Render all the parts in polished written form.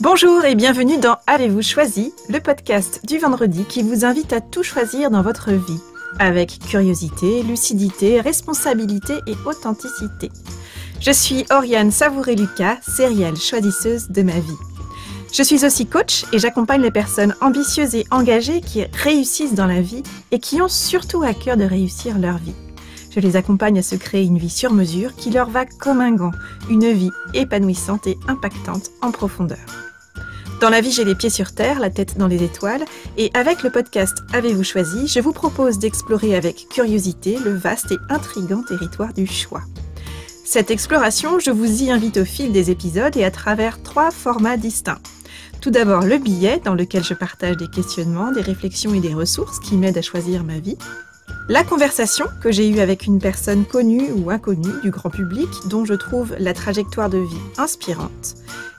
Bonjour et bienvenue dans Avez-vous choisi, le podcast du vendredi qui vous invite à tout choisir dans votre vie, avec curiosité, lucidité, responsabilité et authenticité. Je suis Oriane Savouré-Lucas, serial choisisseuse de ma vie. Je suis aussi coach et j'accompagne les personnes ambitieuses et engagées qui réussissent dans la vie et qui ont surtout à cœur de réussir leur vie. Je les accompagne à se créer une vie sur mesure qui leur va comme un gant, une vie épanouissante et impactante en profondeur. Dans la vie, j'ai les pieds sur terre, la tête dans les étoiles, et avec le podcast Avez-vous choisi, je vous propose d'explorer avec curiosité le vaste et intrigant territoire du choix. Cette exploration, je vous y invite au fil des épisodes et à travers 3 formats distincts. Tout d'abord, le billet, dans lequel je partage des questionnements, des réflexions et des ressources qui m'aident à choisir ma vie. La conversation que j'ai eue avec une personne connue ou inconnue du grand public, dont je trouve la trajectoire de vie inspirante.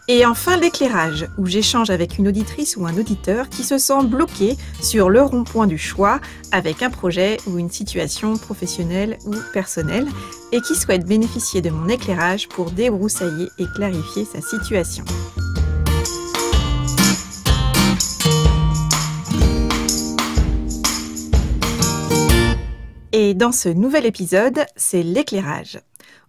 Et enfin, l'éclairage, où j'échange avec une auditrice ou un auditeur qui se sent bloqué sur le rond-point du choix avec un projet ou une situation professionnelle ou personnelle et qui souhaite bénéficier de mon éclairage pour débroussailler et clarifier sa situation. Et dans ce nouvel épisode, c'est l'éclairage.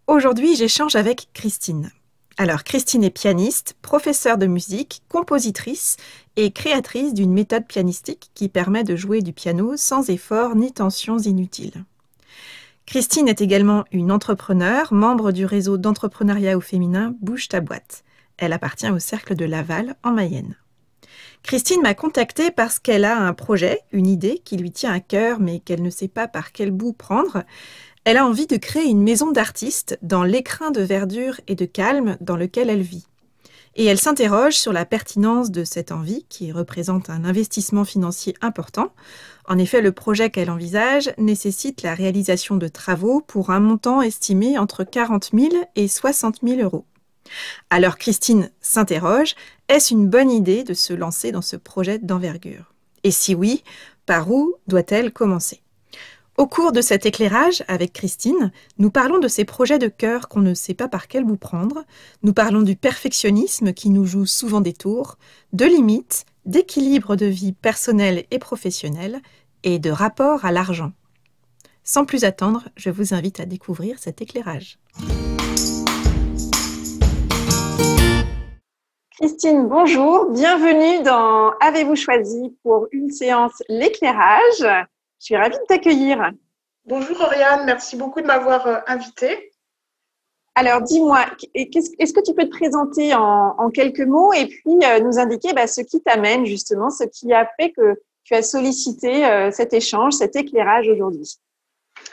Aujourd'hui, j'échange avec Christine. Alors, Christine est pianiste, professeure de musique, compositrice et créatrice d'une méthode pianistique qui permet de jouer du piano sans effort ni tensions inutiles. Christine est également une entrepreneure, membre du réseau d'entrepreneuriat au féminin Bouge ta boîte. Elle appartient au Cercle de Laval, en Mayenne. Christine m'a contactée parce qu'elle a un projet, une idée qui lui tient à cœur mais qu'elle ne sait pas par quel bout prendre. Elle a envie de créer une maison d'artiste dans l'écrin de verdure et de calme dans lequel elle vit. Et elle s'interroge sur la pertinence de cette envie qui représente un investissement financier important. En effet, le projet qu'elle envisage nécessite la réalisation de travaux pour un montant estimé entre 40 000 et 60 000 euros. Alors Christine s'interroge, est-ce une bonne idée de se lancer dans ce projet d'envergure ? Et si oui, par où doit-elle commencer ? Au cours de cet éclairage avec Christine, nous parlons de ces projets de cœur qu'on ne sait pas par quel bout prendre, nous parlons du perfectionnisme qui nous joue souvent des tours, de limites, d'équilibre de vie personnelle et professionnelle et de rapport à l'argent. Sans plus attendre, je vous invite à découvrir cet éclairage. Christine, bonjour, bienvenue dans Avez-vous choisi pour une séance l'éclairage. Je suis ravie de t'accueillir. Bonjour Oriane, merci beaucoup de m'avoir invitée. Alors dis-moi, est-ce que tu peux te présenter en quelques mots et puis nous indiquer ce qui t'amène justement, ce qui a fait que tu as sollicité cet échange, cet éclairage aujourd'hui?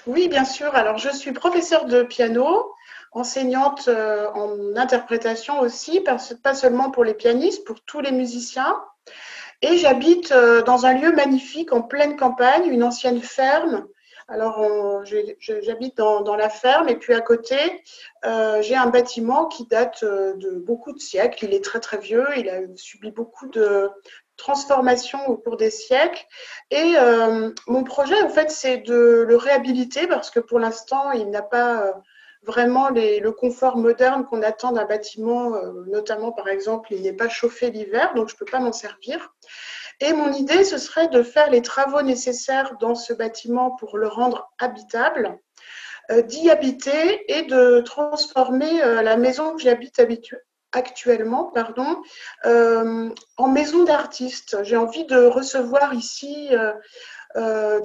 Oui, bien sûr. Alors je suis professeure de piano, enseignante en interprétation aussi, pas seulement pour les pianistes, pour tous les musiciens. Et j'habite dans un lieu magnifique en pleine campagne, une ancienne ferme. Alors, j'habite dans la ferme et puis à côté, j'ai un bâtiment qui date de beaucoup de siècles. Il est très, très vieux. Il a subi beaucoup de transformations au cours des siècles. Et mon projet, en fait, c'est de le réhabiliter parce que pour l'instant, il n'a pas vraiment le confort moderne qu'on attend d'un bâtiment, notamment par exemple, il n'est pas chauffé l'hiver, donc je ne peux pas m'en servir. Et mon idée, ce serait de faire les travaux nécessaires dans ce bâtiment pour le rendre habitable, d'y habiter et de transformer la maison que j'habite actuellement en maison d'artiste. J'ai envie de recevoir ici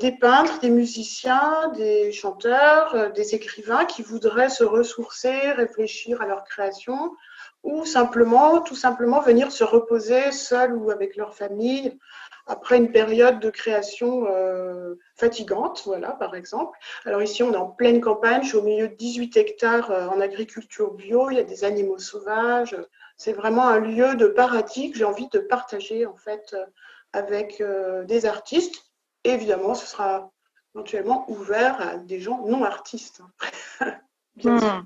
des peintres, des musiciens, des chanteurs, des écrivains qui voudraient se ressourcer, réfléchir à leur création ou tout simplement venir se reposer seuls ou avec leur famille après une période de création fatigante, voilà, par exemple. Alors ici, on est en pleine campagne, je suis au milieu de 18 hectares en agriculture bio, il y a des animaux sauvages, c'est vraiment un lieu de paradis que j'ai envie de partager en fait avec des artistes. Et évidemment, ce sera éventuellement ouvert à des gens non artistes. Bien sûr.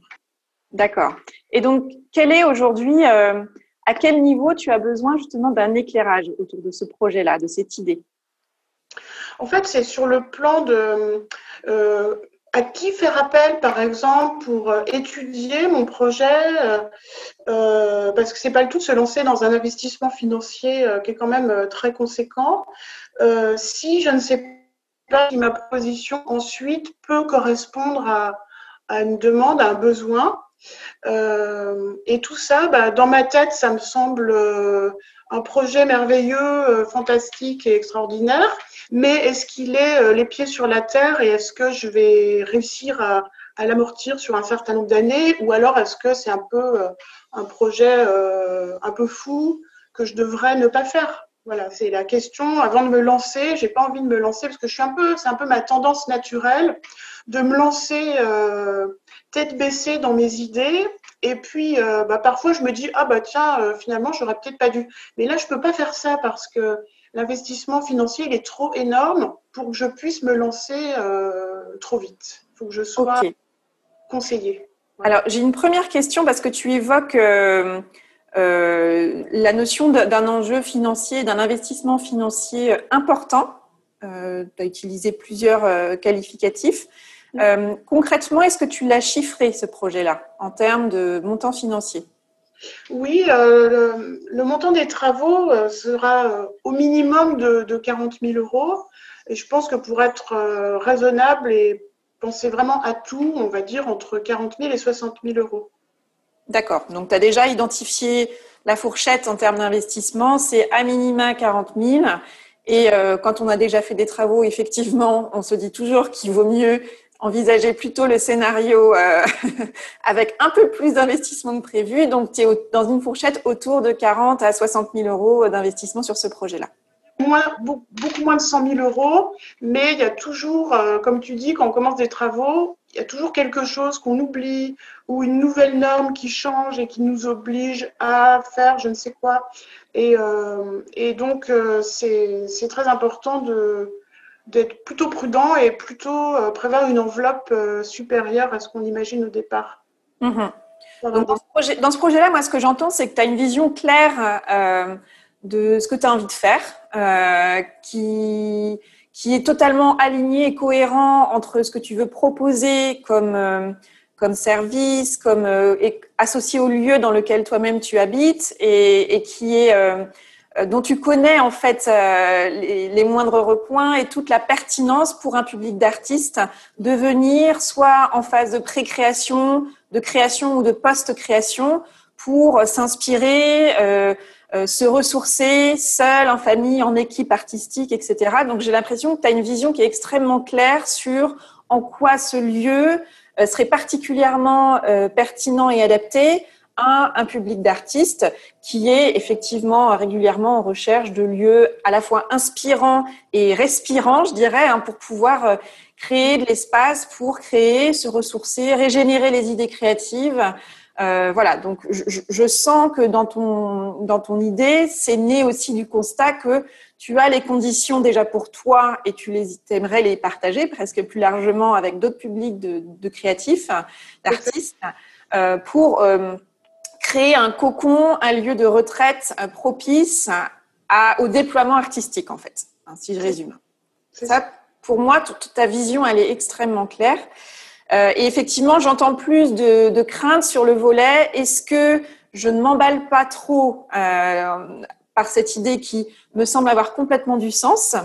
D'accord. Et donc, quel est aujourd'hui, à quel niveau tu as besoin justement d'un éclairage autour de ce projet-là, de cette idée ? En fait, c'est sur le plan de à qui faire appel, par exemple, pour étudier mon projet, parce que c'est pas le tout de se lancer dans un investissement financier qui est quand même très conséquent. Si je ne sais pas si ma proposition ensuite peut correspondre à une demande, à un besoin. Et tout ça, dans ma tête, ça me semble un projet merveilleux, fantastique et extraordinaire. Mais est-ce qu'il est les pieds sur la terre et est-ce que je vais réussir à l'amortir sur un certain nombre d'années, ou alors est-ce que c'est un peu un projet un peu fou que je devrais ne pas faire? Voilà, c'est la question. Avant de me lancer, j'ai pas envie de me lancer parce que c'est un peu ma tendance naturelle de me lancer tête baissée dans mes idées. Et puis, parfois, je me dis, ah tiens, finalement, j'aurais peut-être pas dû. Mais là, je peux pas faire ça parce que l'investissement financier, il est trop énorme pour que je puisse me lancer trop vite. Il faut que je sois conseillée. Voilà. Alors, j'ai une première question parce que tu évoques la notion d'un enjeu financier, d'un investissement financier important. Tu as utilisé plusieurs qualificatifs. Concrètement, est-ce que tu l'as chiffré, ce projet-là, en termes de montant financier? Oui, le montant des travaux sera au minimum de 40 000 euros. Et je pense que pour être raisonnable et penser vraiment à tout, on va dire entre 40 000 et 60 000 euros. D'accord. Donc, tu as déjà identifié la fourchette en termes d'investissement. C'est à minima 40 000. Et quand on a déjà fait des travaux, effectivement, on se dit toujours qu'il vaut mieux envisager plutôt le scénario avec un peu plus d'investissement que prévu. Donc, tu es dans une fourchette autour de 40 à 60 000 euros d'investissement sur ce projet-là. Beaucoup moins de 100 000 euros, mais il y a toujours, comme tu dis, quand on commence des travaux, il y a toujours quelque chose qu'on oublie ou une nouvelle norme qui change et qui nous oblige à faire je ne sais quoi. Et donc, c'est très important d'être plutôt prudent et plutôt prévoir une enveloppe supérieure à ce qu'on imagine au départ. Mmh. Donc, dans ce projet-là, moi, ce que j'entends, c'est que tu as une vision claire de ce que tu as envie de faire, qui est totalement aligné et cohérent entre ce que tu veux proposer comme service, et associé au lieu dans lequel toi-même tu habites et qui est dont tu connais en fait les moindres recoins et toute la pertinence pour un public d'artistes de venir soit en phase de pré-création, de création ou de post-création pour s'inspirer, se ressourcer seul, en famille, en équipe artistique, etc. Donc, j'ai l'impression que tu as une vision qui est extrêmement claire sur en quoi ce lieu serait particulièrement pertinent et adapté à un public d'artistes qui est effectivement régulièrement en recherche de lieux à la fois inspirants et respirants, je dirais, pour pouvoir créer de l'espace pour créer, se ressourcer, régénérer les idées créatives. Voilà, donc je sens que dans ton idée, c'est né aussi du constat que tu as les conditions déjà pour toi et tu aimerais les partager presque plus largement avec d'autres publics de créatifs, d'artistes, pour créer un cocon, un lieu de retraite propice au déploiement artistique, en fait, si je résume. Ça, pour moi, ta vision, elle est extrêmement claire. Et effectivement, j'entends plus de crainte sur le volet. Est-ce que je ne m'emballe pas trop par cette idée qui me semble avoir complètement du sens?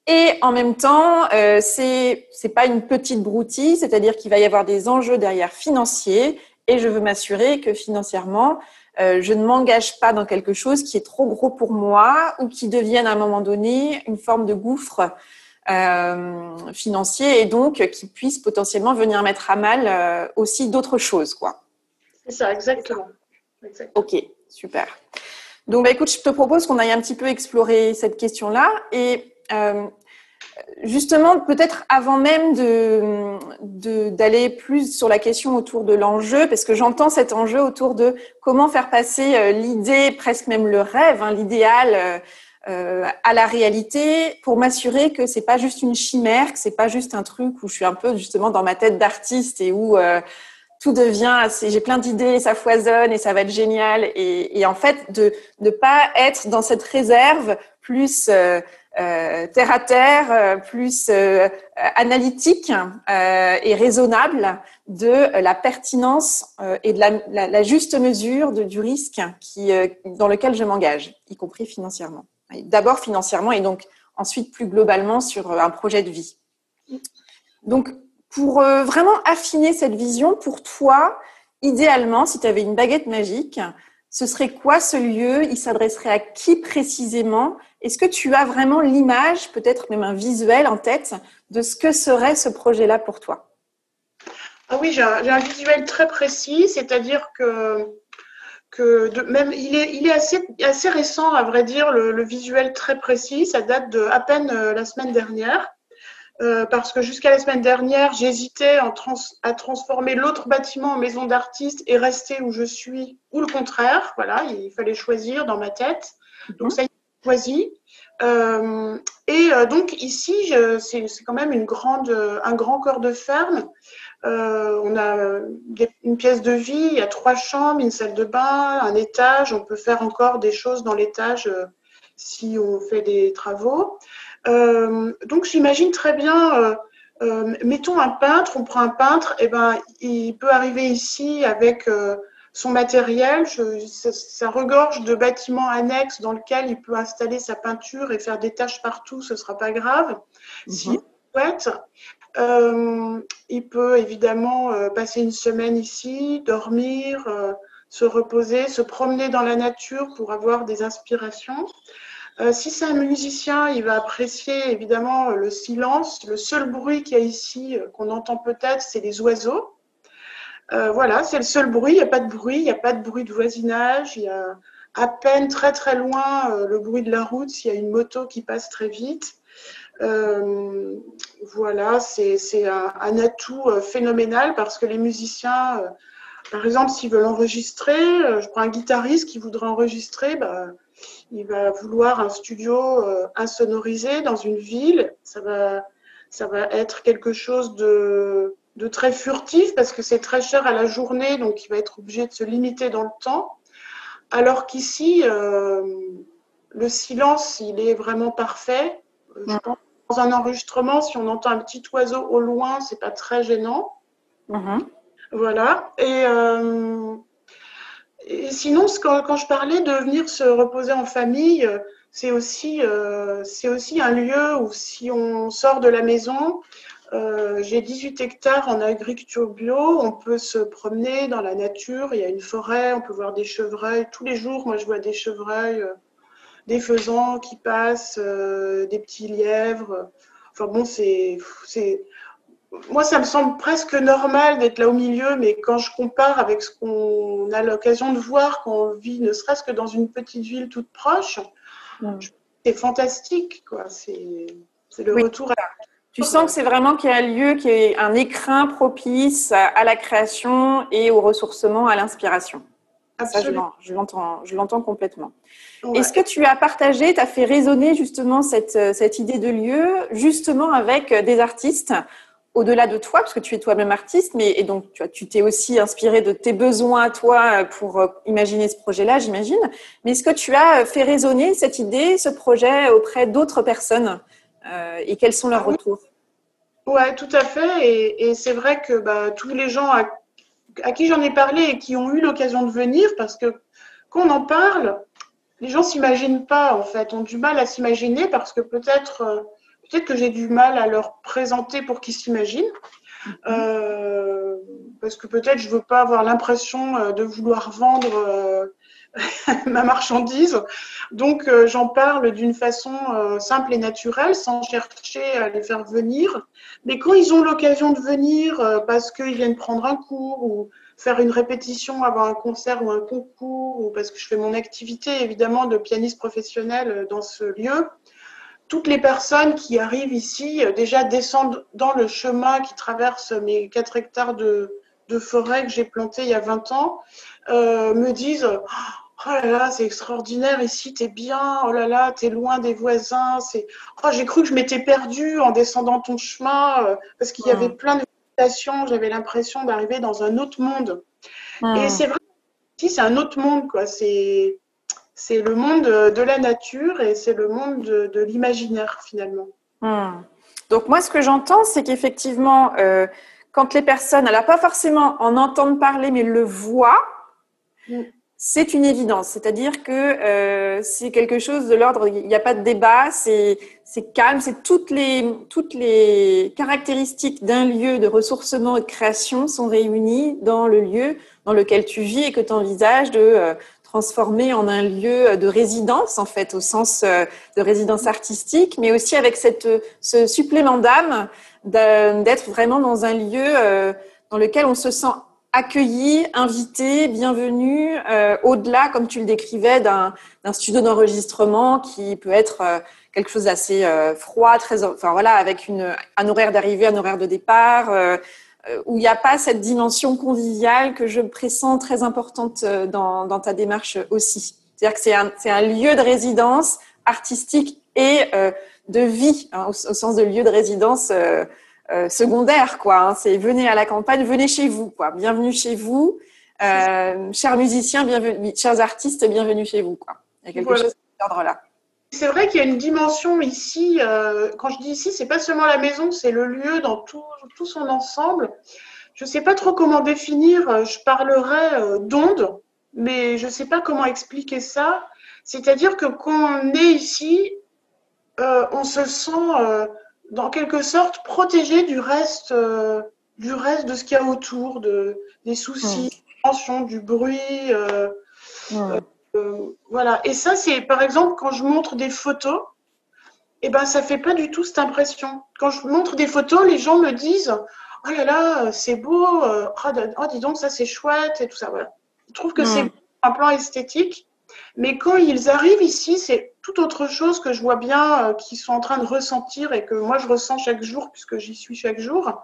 Et en même temps, c'est pas une petite broutille, c'est-à-dire qu'il va y avoir des enjeux derrière financiers. Et je veux m'assurer que financièrement, je ne m'engage pas dans quelque chose qui est trop gros pour moi ou qui devienne à un moment donné une forme de gouffre financier et donc qui puisse potentiellement venir mettre à mal aussi d'autres choses, quoi. C'est ça, exactement. Ok, super. Donc, écoute, je te propose qu'on aille un petit peu explorer cette question-là et justement, peut-être avant même d'aller plus sur la question autour de l'enjeu, parce que j'entends cet enjeu autour de comment faire passer l'idée, presque même le rêve, l'idéal à la réalité, pour m'assurer que c'est pas juste une chimère, que c'est pas juste un truc où je suis un peu justement dans ma tête d'artiste et où tout devient, j'ai plein d'idées, ça foisonne et ça va être génial. Et en fait, de pas être dans cette réserve plus terre à terre, plus analytique et raisonnable de la pertinence et de la juste mesure du risque dans lequel je m'engage, y compris financièrement. D'abord financièrement et donc ensuite plus globalement sur un projet de vie. Donc, pour vraiment affiner cette vision, pour toi, idéalement, si tu avais une baguette magique, ce serait quoi ce lieu? Il s'adresserait à qui précisément? Est-ce que tu as vraiment l'image, peut-être même un visuel en tête, de ce que serait ce projet-là pour toi? Ah oui, j'ai un visuel très précis, c'est-à-dire même il est assez récent, à vrai dire, le visuel très précis. Ça date de à peine la semaine dernière. Parce que jusqu'à la semaine dernière, j'hésitais à transformer l'autre bâtiment en maison d'artiste et rester où je suis, ou le contraire. Voilà, il fallait choisir dans ma tête. Donc ça, il a choisi. Donc ici, c'est quand même un grand corps de ferme. On a une pièce de vie, il y a 3 chambres, une salle de bain, un étage. On peut faire encore des choses dans l'étage si on fait des travaux. Donc j'imagine très bien, mettons un peintre, on prend un peintre, et ben il peut arriver ici avec son matériel, ça regorge de bâtiments annexes dans lesquels il peut installer sa peinture et faire des taches partout, ce ne sera pas grave. S'il souhaite, il peut évidemment passer une semaine ici, dormir, se reposer, se promener dans la nature pour avoir des inspirations. Si c'est un musicien, il va apprécier évidemment le silence. Le seul bruit qu'il y a ici, qu'on entend peut-être, c'est les oiseaux. Voilà, c'est le seul bruit. Il n'y a pas de bruit, il n'y a pas de bruit de voisinage. Il y a à peine très très loin le bruit de la route s'il y a une moto qui passe très vite. Voilà, c'est un atout phénoménal parce que les musiciens, par exemple, s'ils veulent enregistrer, je prends un guitariste qui voudrait enregistrer, il va vouloir un studio insonorisé dans une ville. Ça va être quelque chose de très furtif parce que c'est très cher à la journée, donc il va être obligé de se limiter dans le temps. Alors qu'ici, le silence, il est vraiment parfait. Je pense que dans un enregistrement, si on entend un petit oiseau au loin, c'est pas très gênant. Voilà. Et sinon, quand je parlais de venir se reposer en famille, c'est aussi un lieu où si on sort de la maison, j'ai 18 hectares en agriculture bio, on peut se promener dans la nature, il y a une forêt, on peut voir des chevreuils. Tous les jours, moi, je vois des chevreuils, des faisans qui passent, des petits lièvres. Enfin bon, moi, ça me semble presque normal d'être là au milieu, mais quand je compare avec ce qu'on a l'occasion de voir quand on vit, ne serait-ce que dans une petite ville toute proche, c'est fantastique, quoi. C'est le retour à... Tu sens que c'est vraiment qu'il y a un lieu qui est un écrin propice à la création et au ressourcement, à l'inspiration. Absolument. Ça, je l'entends complètement. Ouais. Est-ce que tu as partagé, tu as fait résonner justement cette idée de lieu, justement avec des artistes au-delà de toi, parce que tu es toi-même artiste, et donc tu t'es aussi inspiré de tes besoins à toi pour imaginer ce projet-là, j'imagine. Mais est-ce que tu as fait résonner cette idée, ce projet auprès d'autres personnes et quels sont leurs retours? Ouais, tout à fait. Et c'est vrai que tous les gens à qui j'en ai parlé et qui ont eu l'occasion de venir, parce que quand on en parle, les gens s'imaginent pas, en fait, ont du mal à s'imaginer parce que peut-être que j'ai du mal à leur présenter pour qu'ils s'imaginent. Parce que peut-être je veux pas avoir l'impression de vouloir vendre ma marchandise. Donc, j'en parle d'une façon simple et naturelle, sans chercher à les faire venir. Mais quand ils ont l'occasion de venir parce qu'ils viennent prendre un cours ou faire une répétition avant un concert ou un concours, ou parce que je fais mon activité, évidemment, de pianiste professionnel dans ce lieu, toutes les personnes qui arrivent ici, déjà descendent dans le chemin qui traverse mes 4 hectares de forêt que j'ai planté il y a 20 ans, me disent « Oh là là, c'est extraordinaire ici, t'es bien, oh là là, t'es loin des voisins, oh, j'ai cru que je m'étais perdue en descendant ton chemin, parce qu'il y avait plein de végétation, j'avais l'impression d'arriver dans un autre monde. » Et c'est vrai, ici, c'est un autre monde, quoi. C'est C'est le monde de la nature et c'est le monde de l'imaginaire finalement. Donc moi, ce que j'entends, c'est qu'effectivement, quand les personnes, alors pas forcément en entendent parler, mais le voient, c'est une évidence. C'est-à-dire que c'est quelque chose de l'ordre, il n'y a pas de débat, c'est calme, c'est toutes les caractéristiques d'un lieu de ressourcement et de création sont réunies dans le lieu dans lequel tu vis et que tu envisages de transformer en un lieu de résidence, en fait, au sens de résidence artistique, mais aussi avec ce supplément d'âme d'être vraiment dans un lieu dans lequel on se sent accueilli, invité, bienvenu, au-delà, comme tu le décrivais, d'un studio d'enregistrement qui peut être quelque chose d'assez froid, avec un horaire d'arrivée, un horaire de départ, où il n'y a pas cette dimension conviviale que je pressens très importante dans ta démarche aussi. C'est-à-dire que c'est un lieu de résidence artistique et de vie, au sens de lieu de résidence secondaire, quoi. Hein. C'est venez à la campagne, venez chez vous, quoi. Bienvenue chez vous, chers musiciens, bienvenue, chers artistes, bienvenue chez vous, quoi. Il y a quelque chose de cet ordre-là. C'est vrai qu'il y a une dimension ici. Quand je dis ici, c'est pas seulement la maison, c'est le lieu dans tout son ensemble. Je sais pas trop comment définir. Je parlerais d'onde, mais je sais pas comment expliquer ça. C'est-à-dire que quand on est ici, on se sent dans quelque sorte protégé du reste de ce qu'il y a autour, des soucis, des tensions, du bruit. Voilà. Et ça, c'est par exemple quand je montre des photos, eh ben, ça fait pas du tout cette impression. Quand je montre des photos, les gens me disent « Oh là là, c'est beau, oh, dis donc, ça c'est chouette » et tout ça. Voilà. Ils trouvent que c'est un plan esthétique. Mais quand ils arrivent ici, c'est tout autre chose que je vois bien qu'ils sont en train de ressentir et que moi je ressens chaque jour puisque j'y suis chaque jour.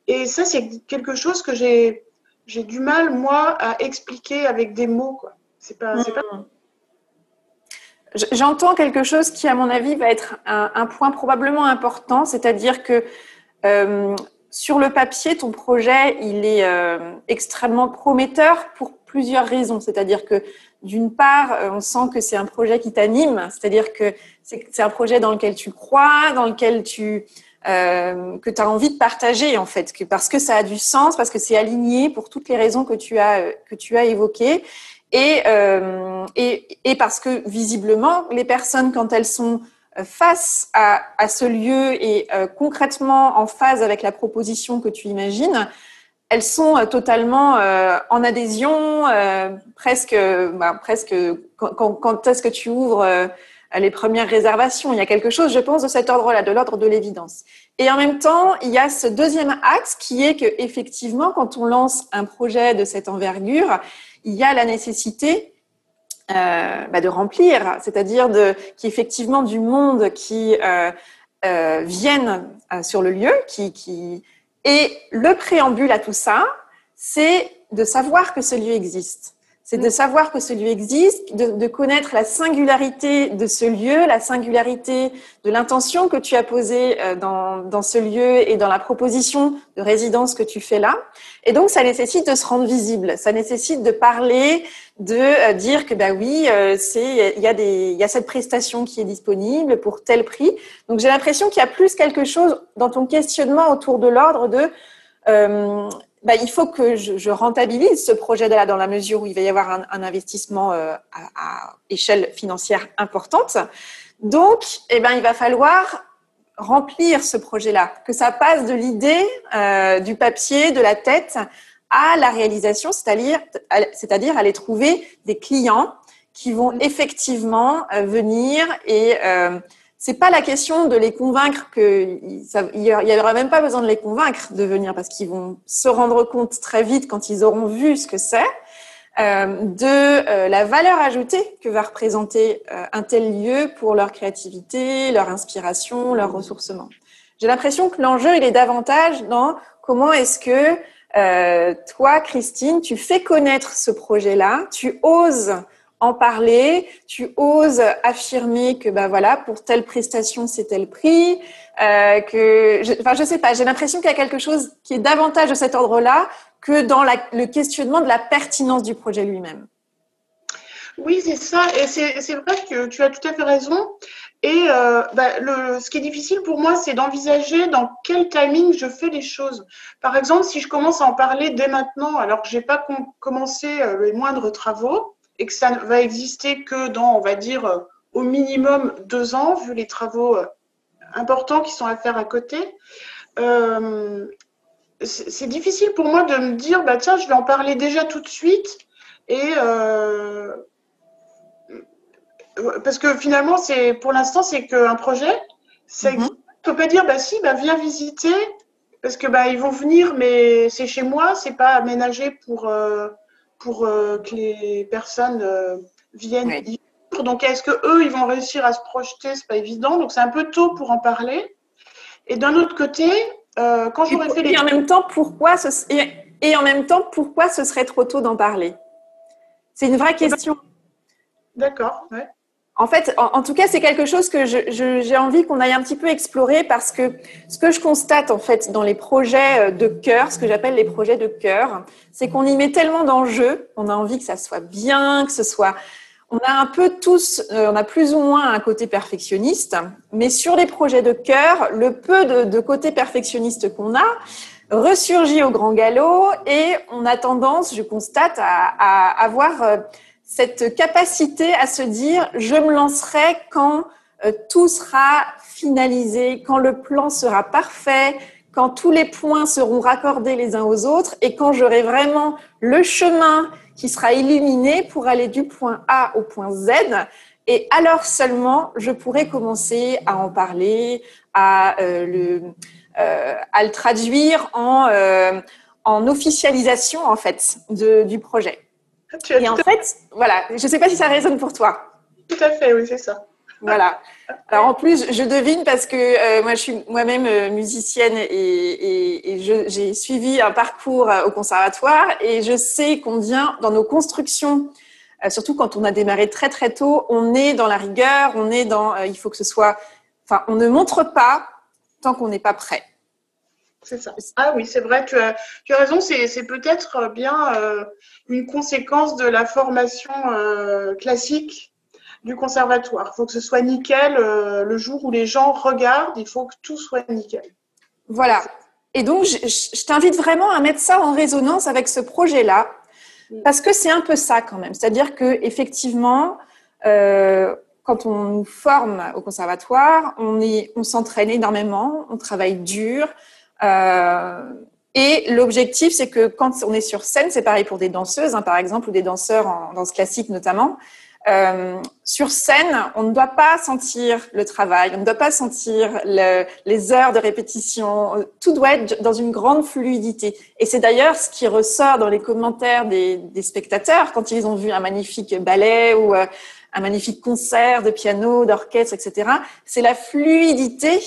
Et ça, c'est quelque chose que j'ai du mal, moi, à expliquer avec des mots, quoi. C'est pas... J'entends quelque chose qui, à mon avis, va être un point probablement important, c'est-à-dire que sur le papier, ton projet, il est extrêmement prometteur pour plusieurs raisons. C'est-à-dire que, d'une part, on sent que c'est un projet qui t'anime, c'est-à-dire que c'est un projet dans lequel tu crois, dans lequel que tu as envie de partager, en fait, parce que ça a du sens, parce que c'est aligné pour toutes les raisons que tu as évoquées. Et parce que, visiblement, les personnes, quand elles sont face à ce lieu et concrètement en phase avec la proposition que tu imagines, elles sont totalement en adhésion, presque quand est-ce que tu ouvres les premières réservations. Il y a quelque chose, je pense, de cet ordre-là, de l'ordre de l'évidence. Et en même temps, il y a ce deuxième axe qui est que, effectivement, quand on lance un projet de cette envergure, il y a la nécessité de remplir, c'est-à-dire qu'effectivement du monde qui vienne sur le lieu, et le préambule à tout ça, c'est de savoir que ce lieu existe. C'est de savoir que ce lieu existe, de connaître la singularité de ce lieu, la singularité de l'intention que tu as posée dans ce lieu et dans la proposition de résidence que tu fais là. Et donc, ça nécessite de se rendre visible. Ça nécessite de parler, de dire que bah oui, il y a cette prestation qui est disponible pour tel prix. Donc, j'ai l'impression qu'il y a plus quelque chose dans ton questionnement autour de l'ordre de il faut que je rentabilise ce projet-là dans la mesure où il va y avoir un investissement à échelle financière importante. Donc, il va falloir remplir ce projet-là, que ça passe de l'idée du papier, de la tête, à la réalisation, c'est-à-dire aller trouver des clients qui vont effectivement venir et c'est pas la question de les convaincre il y aura même pas besoin de les convaincre de venir parce qu'ils vont se rendre compte très vite quand ils auront vu ce que c'est de la valeur ajoutée que va représenter un tel lieu pour leur créativité, leur inspiration, leur ressourcement. J'ai l'impression que l'enjeu il est davantage dans comment est-ce que toi, Christine, tu fais connaître ce projet-là, tu oses en parler, tu oses affirmer que pour telle prestation c'est tel prix, je sais pas, j'ai l'impression qu'il y a quelque chose qui est davantage de cet ordre-là que dans le questionnement de la pertinence du projet lui-même. Oui, c'est ça. Et c'est vrai que tu as tout à fait raison. Et ce qui est difficile pour moi, c'est d'envisager dans quel timing je fais les choses. Par exemple, si je commence à en parler dès maintenant, alors que je n'ai pas commencé les moindres travaux et que ça ne va exister que dans, on va dire, au minimum 2 ans, vu les travaux importants qui sont à faire à côté, euh, c'est difficile pour moi de me dire, bah, tiens, je vais en parler déjà tout de suite. Et parce que finalement, pour l'instant, c'est qu'un projet. Ça existe. On peut pas dire, bah si, bah viens visiter, parce que bah ils vont venir, mais c'est chez moi, c'est pas aménagé pour que les personnes viennent Oui. y vivre. Donc est-ce que eux, ils vont réussir à se projeter? C'est pas évident. Donc c'est un peu tôt pour en parler. Et d'un autre côté, quand j'aurais fait les... Et en même temps, pourquoi ce serait trop tôt d'en parler? C'est une vraie question. D'accord, ouais. En fait, en tout cas, c'est quelque chose que j'ai envie qu'on aille un petit peu explorer parce que ce que je constate en fait dans les projets de cœur, ce que j'appelle les projets de cœur, c'est qu'on y met tellement d'enjeux, on a envie que ça soit bien, que ce soit... On a un peu tous, on a plus ou moins un côté perfectionniste, mais sur les projets de cœur, le peu de côté perfectionniste qu'on a ressurgit au grand galop et on a tendance, je constate, à avoir cette capacité à se dire je me lancerai quand tout sera finalisé, quand le plan sera parfait, quand tous les points seront raccordés les uns aux autres et quand j'aurai vraiment le chemin qui sera illuminé pour aller du point A au point Z. Et alors seulement, je pourrai commencer à en parler, à le traduire en officialisation en fait du projet. Et en fait, voilà, je ne sais pas si ça résonne pour toi. Tout à fait, oui, c'est ça. Voilà. Alors en plus, je devine parce que moi, je suis moi-même musicienne et j'ai suivi un parcours au conservatoire et je sais combien dans nos constructions, surtout quand on a démarré très très tôt, on est dans la rigueur, on est dans, il faut que ce soit, enfin, on ne montre pas tant qu'on n'est pas prêt. C'est ça. Ah oui, c'est vrai, tu as raison, c'est peut-être bien une conséquence de la formation classique du conservatoire. Il faut que ce soit nickel le jour où les gens regardent, il faut que tout soit nickel. Voilà. Et donc, je t'invite vraiment à mettre ça en résonance avec ce projet-là, parce que c'est un peu ça quand même. C'est-à-dire que effectivement, quand on nous forme au conservatoire, on s'entraîne énormément, on travaille dur. Et l'objectif, c'est que quand on est sur scène, c'est pareil pour des danseuses, hein, par exemple, ou des danseurs en danse classique notamment. Sur scène, on ne doit pas sentir le travail, on ne doit pas sentir les heures de répétition. Tout doit être dans une grande fluidité. Et c'est d'ailleurs ce qui ressort dans les commentaires des spectateurs quand ils ont vu un magnifique ballet ou un magnifique concert de piano, d'orchestre, etc. C'est la fluidité,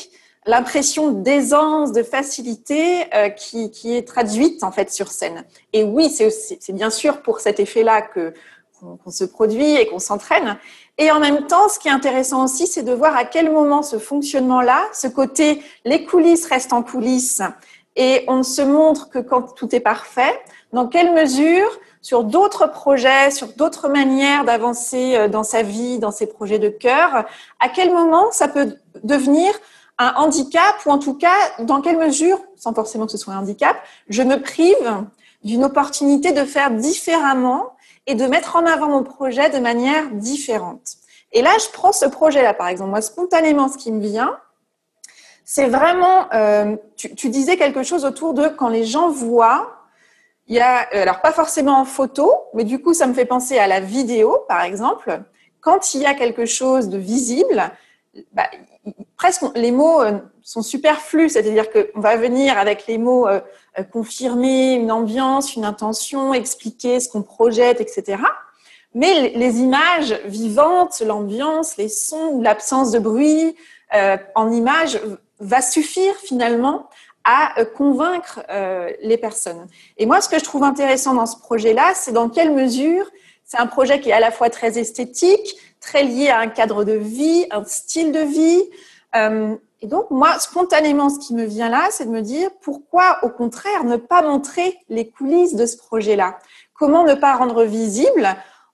l'impression d'aisance, de facilité qui est traduite en fait sur scène. Et oui, c'est bien sûr pour cet effet-là qu'on se produit et qu'on s'entraîne. Et en même temps, ce qui est intéressant aussi, c'est de voir à quel moment ce fonctionnement-là, ce côté, les coulisses restent en coulisses et on ne se montre que quand tout est parfait, dans quelle mesure, sur d'autres projets, sur d'autres manières d'avancer dans sa vie, dans ses projets de cœur, à quel moment ça peut devenir un handicap ou en tout cas, dans quelle mesure, sans forcément que ce soit un handicap, je me prive d'une opportunité de faire différemment et de mettre en avant mon projet de manière différente. Et là, je prends ce projet-là, par exemple. Moi, spontanément, ce qui me vient, c'est vraiment... tu disais quelque chose autour de quand les gens voient, il y a... alors, pas forcément en photo, mais du coup, ça me fait penser à la vidéo, par exemple. Quand il y a quelque chose de visible, bah, presque les mots sont superflus, c'est-à-dire qu'on va venir avec les mots confirmer une ambiance, une intention, expliquer ce qu'on projette, etc. Mais les images vivantes, l'ambiance, les sons ou l'absence de bruit en images va suffire finalement à convaincre les personnes. Et moi, ce que je trouve intéressant dans ce projet-là, c'est dans quelle mesure c'est un projet qui est à la fois très esthétique, très lié à un cadre de vie, un style de vie. Et donc, moi, spontanément, ce qui me vient là, c'est de me dire pourquoi, au contraire, ne pas montrer les coulisses de ce projet-là? Comment ne pas rendre visible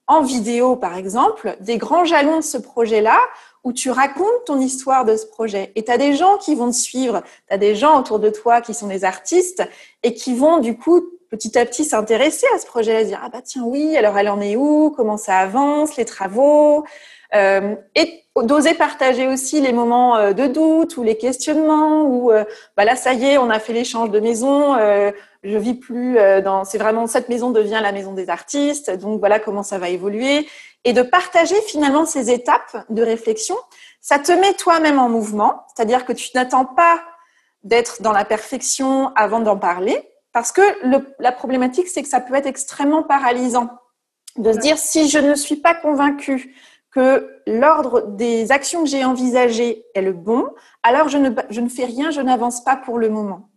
en vidéo, par exemple, des grands jalons de ce projet-là où tu racontes ton histoire de ce projet. Et tu as des gens qui vont te suivre, tu as des gens autour de toi qui sont des artistes et qui vont, du coup, petit à petit s'intéresser à ce projet-là, dire « Ah bah tiens, oui, alors elle en est où? Comment ça avance? Les travaux ?» Et d'oser partager aussi les moments de doute ou les questionnements où bah là, ça y est, on a fait l'échange de maison, je vis plus dans… C'est vraiment… Cette maison devient la maison des artistes, donc voilà comment ça va évoluer. Et de partager finalement ces étapes de réflexion, ça te met toi-même en mouvement, c'est-à-dire que tu n'attends pas d'être dans la perfection avant d'en parler, parce que la problématique, c'est que ça peut être extrêmement paralysant de se dire si je ne suis pas convaincue que l'ordre des actions que j'ai envisagées est le bon, alors je ne fais rien, je n'avance pas pour le moment.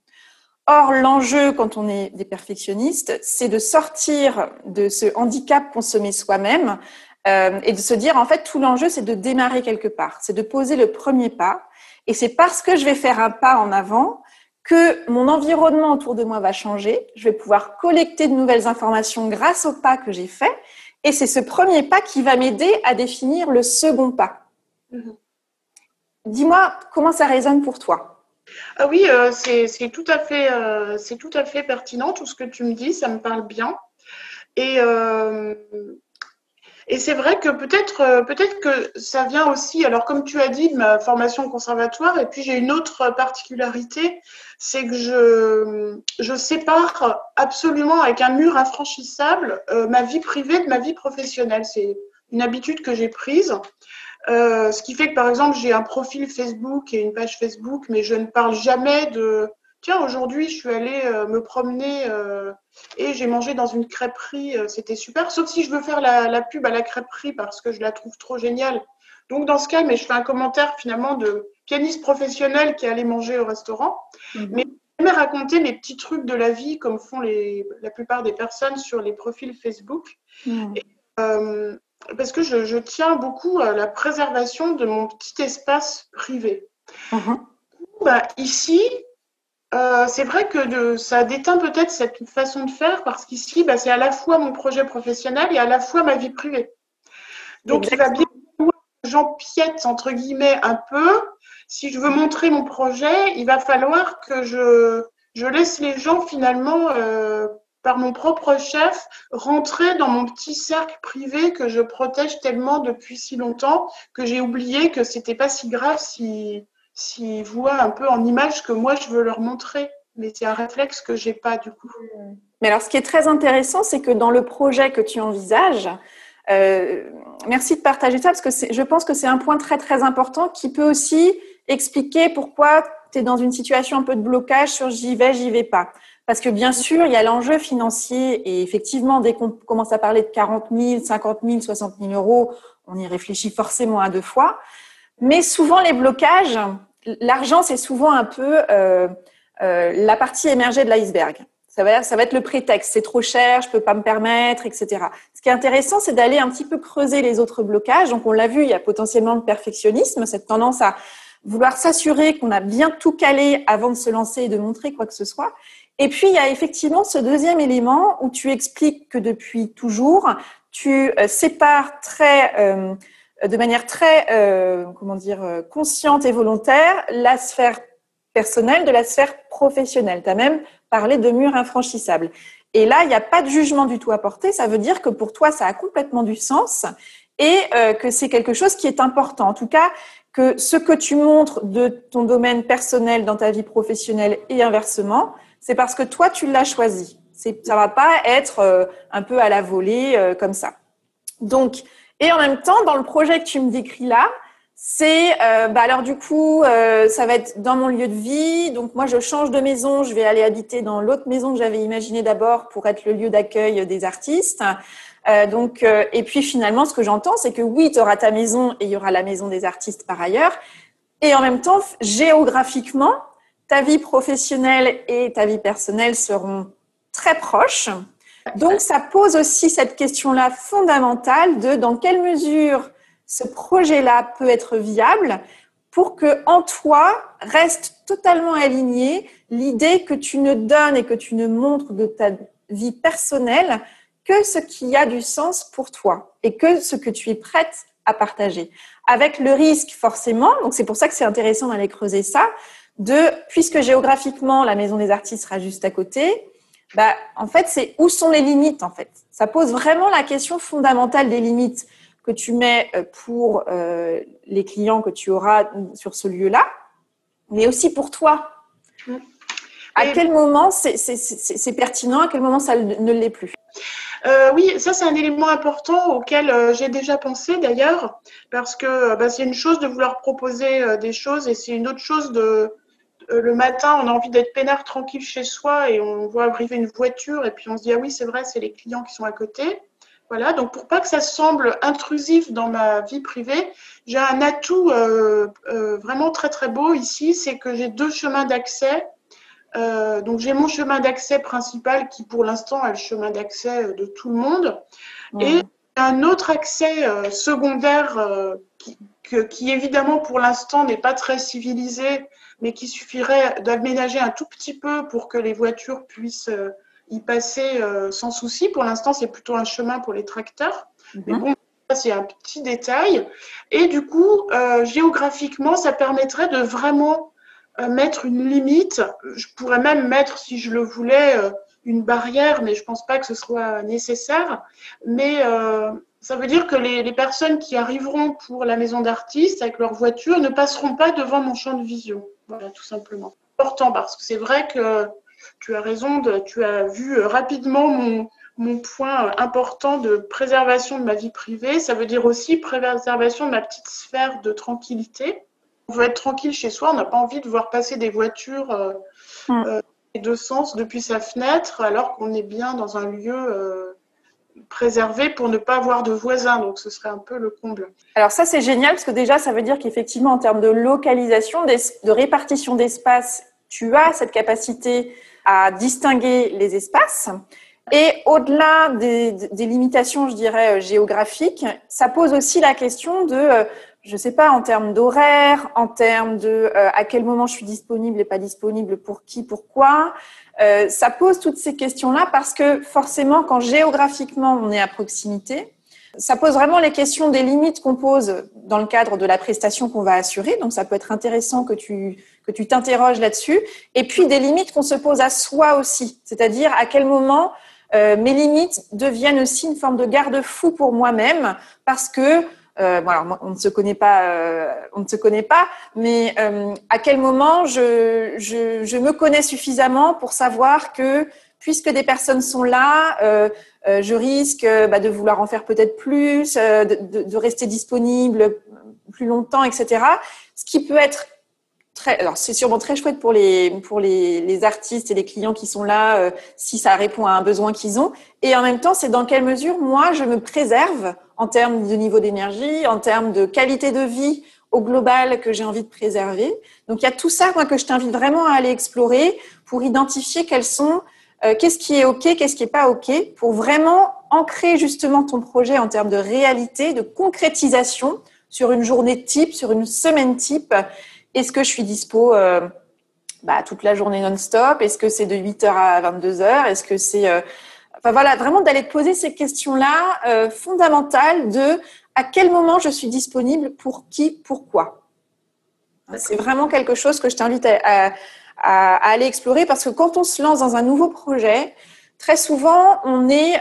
Or, l'enjeu, quand on est des perfectionnistes, c'est de sortir de ce handicap qu'on se met soi-même et de se dire, en fait, tout l'enjeu, c'est de démarrer quelque part, c'est de poser le premier pas. Et c'est parce que je vais faire un pas en avant que mon environnement autour de moi va changer, je vais pouvoir collecter de nouvelles informations grâce au pas que j'ai fait. Et c'est ce premier pas qui va m'aider à définir le second pas. Dis-moi comment ça résonne pour toi. Ah oui, c'est tout à fait pertinent tout ce que tu me dis, ça me parle bien. Et c'est vrai que peut-être que ça vient aussi, alors comme tu as dit, de ma formation au conservatoire, et puis j'ai une autre particularité, c'est que je sépare absolument avec un mur infranchissable ma vie privée de ma vie professionnelle. C'est une habitude que j'ai prise. Ce qui fait que, par exemple, j'ai un profil Facebook et une page Facebook, mais je ne parle jamais de… Tiens, aujourd'hui, je suis allée me promener et j'ai mangé dans une crêperie, c'était super. Sauf si je veux faire la pub à la crêperie parce que je la trouve trop géniale. Donc, dans ce cas, mais je fais un commentaire finalement de pianiste professionnel qui est allé manger au restaurant. Mais je vais jamais raconter les petits trucs de la vie comme font la plupart des personnes sur les profils Facebook. Et, parce que je tiens beaucoup à la préservation de mon petit espace privé. Bah, ici, c'est vrai que ça déteint peut-être cette façon de faire parce qu'ici, bah, c'est à la fois mon projet professionnel et à la fois ma vie privée. Donc, il va bien que j'empiète, entre guillemets, un peu. Si je veux montrer mon projet, il va falloir que je laisse les gens finalement… par mon propre chef, rentrer dans mon petit cercle privé que je protège tellement depuis si longtemps que j'ai oublié que c'était pas si grave s'ils voient un peu en image que moi je veux leur montrer. Mais c'est un réflexe que j'ai pas du coup. Mais alors, ce qui est très intéressant, c'est que dans le projet que tu envisages, merci de partager ça parce que je pense que c'est un point très très important qui peut aussi expliquer pourquoi tu es dans une situation un peu de blocage sur j'y vais pas. Parce que bien sûr, il y a l'enjeu financier et effectivement, dès qu'on commence à parler de 40 000, 50 000, 60 000 euros, on y réfléchit forcément à deux fois. Mais souvent, les blocages, l'argent, c'est souvent un peu la partie émergée de l'iceberg. Ça va être le prétexte, c'est trop cher, je peux pas me permettre, etc. Ce qui est intéressant, c'est d'aller un petit peu creuser les autres blocages. Donc, on l'a vu, il y a potentiellement le perfectionnisme, cette tendance à vouloir s'assurer qu'on a bien tout calé avant de se lancer et de montrer quoi que ce soit. Et puis, il y a effectivement ce deuxième élément où tu expliques que depuis toujours, tu sépares de manière très consciente et volontaire la sphère personnelle de la sphère professionnelle. Tu as même parlé de murs infranchissables. Et là, il n'y a pas de jugement du tout à porter. Ça veut dire que pour toi, ça a complètement du sens et que c'est quelque chose qui est important. En tout cas, que ce que tu montres de ton domaine personnel dans ta vie professionnelle et inversement, c'est parce que toi, tu l'as choisi. Ça va pas être un peu à la volée comme ça. Donc, et en même temps, dans le projet que tu me décris là, c'est alors du coup, ça va être dans mon lieu de vie. Donc moi, je change de maison, je vais aller habiter dans l'autre maison que j'avais imaginée d'abord pour être le lieu d'accueil des artistes. Et puis finalement, ce que j'entends, c'est que oui, tu auras ta maison et il y aura la maison des artistes par ailleurs. Et en même temps, géographiquement, ta vie professionnelle et ta vie personnelle seront très proches. Donc, ça pose aussi cette question-là fondamentale de dans quelle mesure ce projet-là peut être viable pour que en toi reste totalement alignée l'idée que tu ne donnes et que tu ne montres de ta vie personnelle que ce qui a du sens pour toi et que ce que tu es prête à partager. Avec le risque, forcément, donc c'est pour ça que c'est intéressant d'aller creuser ça, puisque géographiquement, la Maison des Artistes sera juste à côté, en fait, c'est où sont les limites, en fait. Ça pose vraiment la question fondamentale des limites que tu mets pour les clients que tu auras sur ce lieu-là, mais aussi pour toi. À quel moment c'est pertinent, à quel moment ça ne l'est plus? Oui, ça c'est un élément important auquel j'ai déjà pensé d'ailleurs, parce que c'est une chose de vouloir proposer des choses et c'est une autre chose le matin, on a envie d'être peinard tranquille chez soi et on voit arriver une voiture et puis on se dit ah oui c'est vrai, c'est les clients qui sont à côté. Voilà, donc pour pas que ça semble intrusif dans ma vie privée, j'ai un atout vraiment très très beau ici, c'est que j'ai 2 chemins d'accès. Donc j'ai mon chemin d'accès principal qui pour l'instant est le chemin d'accès de tout le monde et un autre accès secondaire qui évidemment pour l'instant n'est pas très civilisé mais qui suffirait d'aménager un tout petit peu pour que les voitures puissent y passer sans souci. Pour l'instant c'est plutôt un chemin pour les tracteurs, mais bon ça c'est un petit détail et du coup géographiquement ça permettrait de vraiment mettre une limite. Je pourrais même mettre, si je le voulais, une barrière, mais je ne pense pas que ce soit nécessaire. Mais ça veut dire que les personnes qui arriveront pour la maison d'artistes avec leur voiture ne passeront pas devant mon champ de vision. Voilà, tout simplement. C'est important parce que c'est vrai que tu as raison, tu as vu rapidement mon point important de préservation de ma vie privée. Ça veut dire aussi préservation de ma petite sphère de tranquillité. On veut être tranquille chez soi, on n'a pas envie de voir passer des voitures des deux sens depuis sa fenêtre, alors qu'on est bien dans un lieu préservé pour ne pas avoir de voisins. Donc, ce serait un peu le comble. Alors ça, c'est génial parce que déjà, ça veut dire qu'effectivement, en termes de localisation, de répartition d'espace, tu as cette capacité à distinguer les espaces. Et au-delà des limitations, je dirais, géographiques, ça pose aussi la question je sais pas, en termes d'horaire, en termes à quel moment je suis disponible et pas disponible, pour qui, pourquoi. Ça pose toutes ces questions-là parce que forcément, quand géographiquement on est à proximité, ça pose vraiment les questions des limites qu'on pose dans le cadre de la prestation qu'on va assurer. Donc, ça peut être intéressant que tu t'interroges là-dessus. Et puis, des limites qu'on se pose à soi aussi. C'est-à-dire à quel moment mes limites deviennent aussi une forme de garde-fou pour moi-même parce que on ne se connaît pas, mais à quel moment je me connais suffisamment pour savoir que puisque des personnes sont là, je risque de vouloir en faire peut-être plus, de rester disponible plus longtemps, etc. Ce qui peut être alors c'est sûrement très chouette pour les artistes et les clients qui sont là, si ça répond à un besoin qu'ils ont. Et en même temps, c'est dans quelle mesure moi je me préserve en termes de niveau d'énergie, en termes de qualité de vie au global que j'ai envie de préserver. Donc il y a tout ça moi que je t'invite vraiment à aller explorer pour identifier qu'est-ce qui est ok, qu'est-ce qui est pas ok, pour vraiment ancrer justement ton projet en termes de réalité, de concrétisation sur une journée type, sur une semaine type. Est-ce que je suis dispo toute la journée non-stop? Est-ce que c'est de 8h à 22h? Est-ce que c'est… vraiment d'aller te poser ces questions-là fondamentales de à quel moment je suis disponible, pour qui, pourquoi. C'est vraiment quelque chose que je t'invite à aller explorer parce que quand on se lance dans un nouveau projet, très souvent, on est…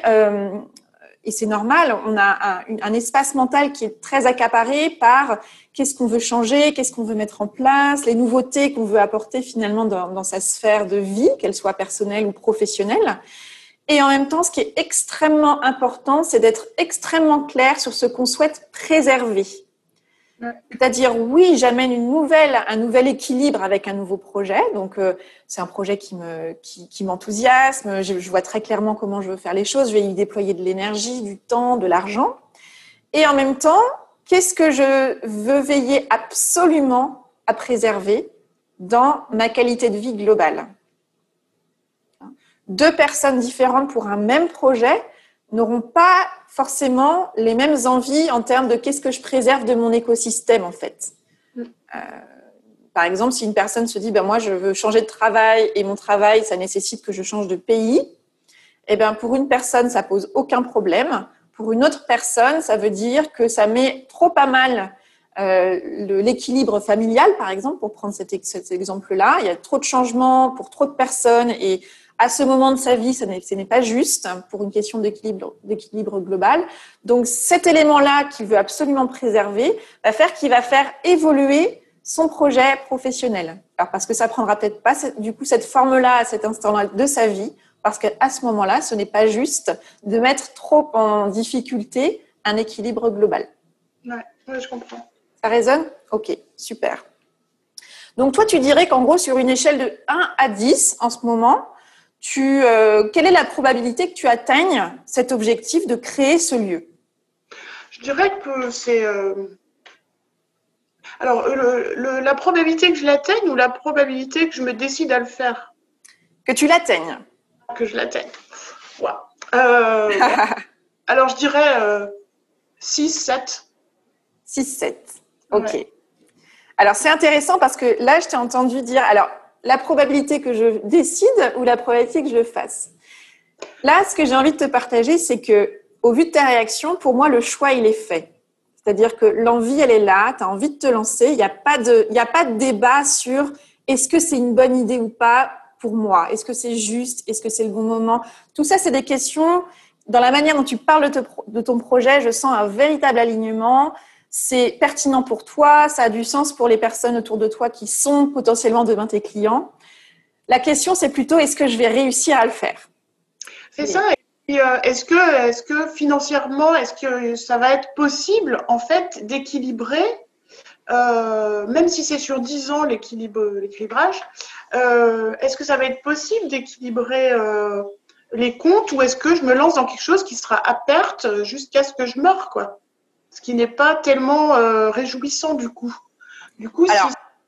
et c'est normal, on a un espace mental qui est très accaparé par qu'est-ce qu'on veut changer, qu'est-ce qu'on veut mettre en place, les nouveautés qu'on veut apporter finalement dans sa sphère de vie, qu'elle soit personnelle ou professionnelle. Et en même temps, ce qui est extrêmement important, c'est d'être extrêmement clair sur ce qu'on souhaite préserver. C'est-à-dire, oui, j'amène un nouvel équilibre avec un nouveau projet. Donc, c'est un projet qui m'enthousiasme. Je vois très clairement comment je veux faire les choses. Je vais y déployer de l'énergie, du temps, de l'argent. Et en même temps, qu'est-ce que je veux veiller absolument à préserver dans ma qualité de vie globale? 2 personnes différentes pour un même projet n'auront pas forcément les mêmes envies en termes de qu'est-ce que je préserve de mon écosystème, en fait. Par exemple, si une personne se dit moi, je veux changer de travail et mon travail, ça nécessite que je change de pays, eh bien, pour une personne, ça pose aucun problème. Pour une autre personne, ça veut dire que ça met trop à mal l'équilibre familial, par exemple, pour prendre cet exemple-là. Il y a trop de changements pour trop de personnes et à ce moment de sa vie, ce n'est pas juste pour une question d'équilibre global. Donc, cet élément-là qu'il veut absolument préserver va faire qu'il va faire évoluer son projet professionnel. Alors, parce que ça prendra peut-être pas du coup cette forme-là à cet instant-là de sa vie, parce qu'à ce moment-là, ce n'est pas juste de mettre trop en difficulté un équilibre global. Ouais, je comprends. Ça résonne ? Ok, super. Donc, toi, tu dirais qu'en gros, sur une échelle de 1 à 10, en ce moment, quelle est la probabilité que tu atteignes cet objectif de créer ce lieu ? Je dirais que c'est... Alors, la probabilité que je l'atteigne ou la probabilité que je me décide à le faire ? Que tu l'atteignes. Que je l'atteigne. Wow. Alors, je dirais 6, 7. 6, 7. Ok. Ouais. Alors, c'est intéressant parce que là, je t'ai entendu dire, alors, la probabilité que je décide ou la probabilité que je le fasse. Là, ce que j'ai envie de te partager, c'est que, au vu de ta réaction, pour moi, le choix, il est fait. C'est-à-dire que l'envie, elle est là, tu as envie de te lancer, il n'y a pas de débat sur est-ce que c'est une bonne idée ou pas pour moi, est-ce que c'est juste, est-ce que c'est le bon moment. Tout ça, c'est des questions, dans la manière dont tu parles de ton projet, je sens un véritable alignement. C'est pertinent pour toi, ça a du sens pour les personnes autour de toi qui sont potentiellement demain tes clients. La question, c'est plutôt est-ce que je vais réussir à le faire ? C'est ça. Et est-ce que financièrement, est-ce que ça va être possible en fait d'équilibrer, même si c'est sur 10 ans l'équilibrage, est-ce que ça va être possible d'équilibrer les comptes ou est-ce que je me lance dans quelque chose qui sera à perte jusqu'à ce que je meure, quoi ? Ce qui n'est pas tellement réjouissant du coup. Du coup, si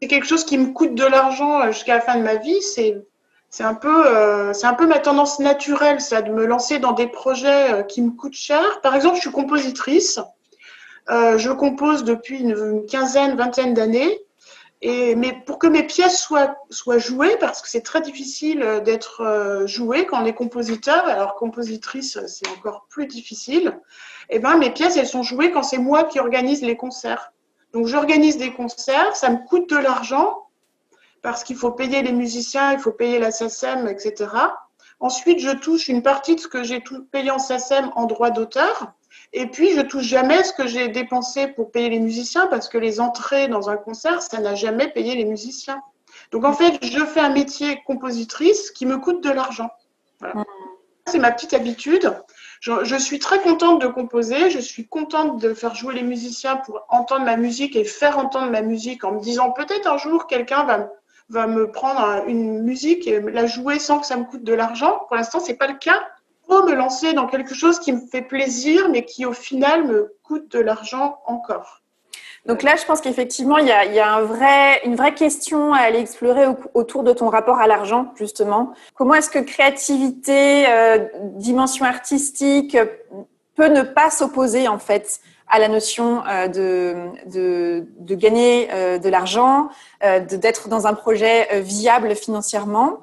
c'est quelque chose qui me coûte de l'argent jusqu'à la fin de ma vie, c'est un peu ma tendance naturelle, ça, de me lancer dans des projets qui me coûtent cher. Par exemple, je suis compositrice. Je compose depuis une quinzaine, vingtaine d'années. Mais pour que mes pièces soient jouées, parce que c'est très difficile d'être joué quand on est compositeur, alors compositrice, c'est encore plus difficile, eh ben, mes pièces, elles sont jouées quand c'est moi qui organise les concerts. Donc, j'organise des concerts, ça me coûte de l'argent, parce qu'il faut payer les musiciens, il faut payer la SACEM, etc. Ensuite, je touche une partie de ce que j'ai payé en SACEM en droit d'auteur. Et puis, je touche jamais ce que j'ai dépensé pour payer les musiciens parce que les entrées dans un concert, ça n'a jamais payé les musiciens. Donc, en fait, je fais un métier compositrice qui me coûte de l'argent. Voilà. C'est ma petite habitude. Je suis très contente de composer. Je suis contente de faire jouer les musiciens pour entendre ma musique et faire entendre ma musique en me disant peut-être un jour quelqu'un va me prendre une musique et la jouer sans que ça me coûte de l'argent. Pour l'instant, ce n'est pas le cas. Faut me lancer dans quelque chose qui me fait plaisir, mais qui au final me coûte de l'argent encore. Donc là, je pense qu'effectivement, il y a une vraie question à aller explorer autour de ton rapport à l'argent, justement. Comment est-ce que créativité, dimension artistique peut ne pas s'opposer, en fait, à la notion de gagner de l'argent, d'être dans un projet viable financièrement.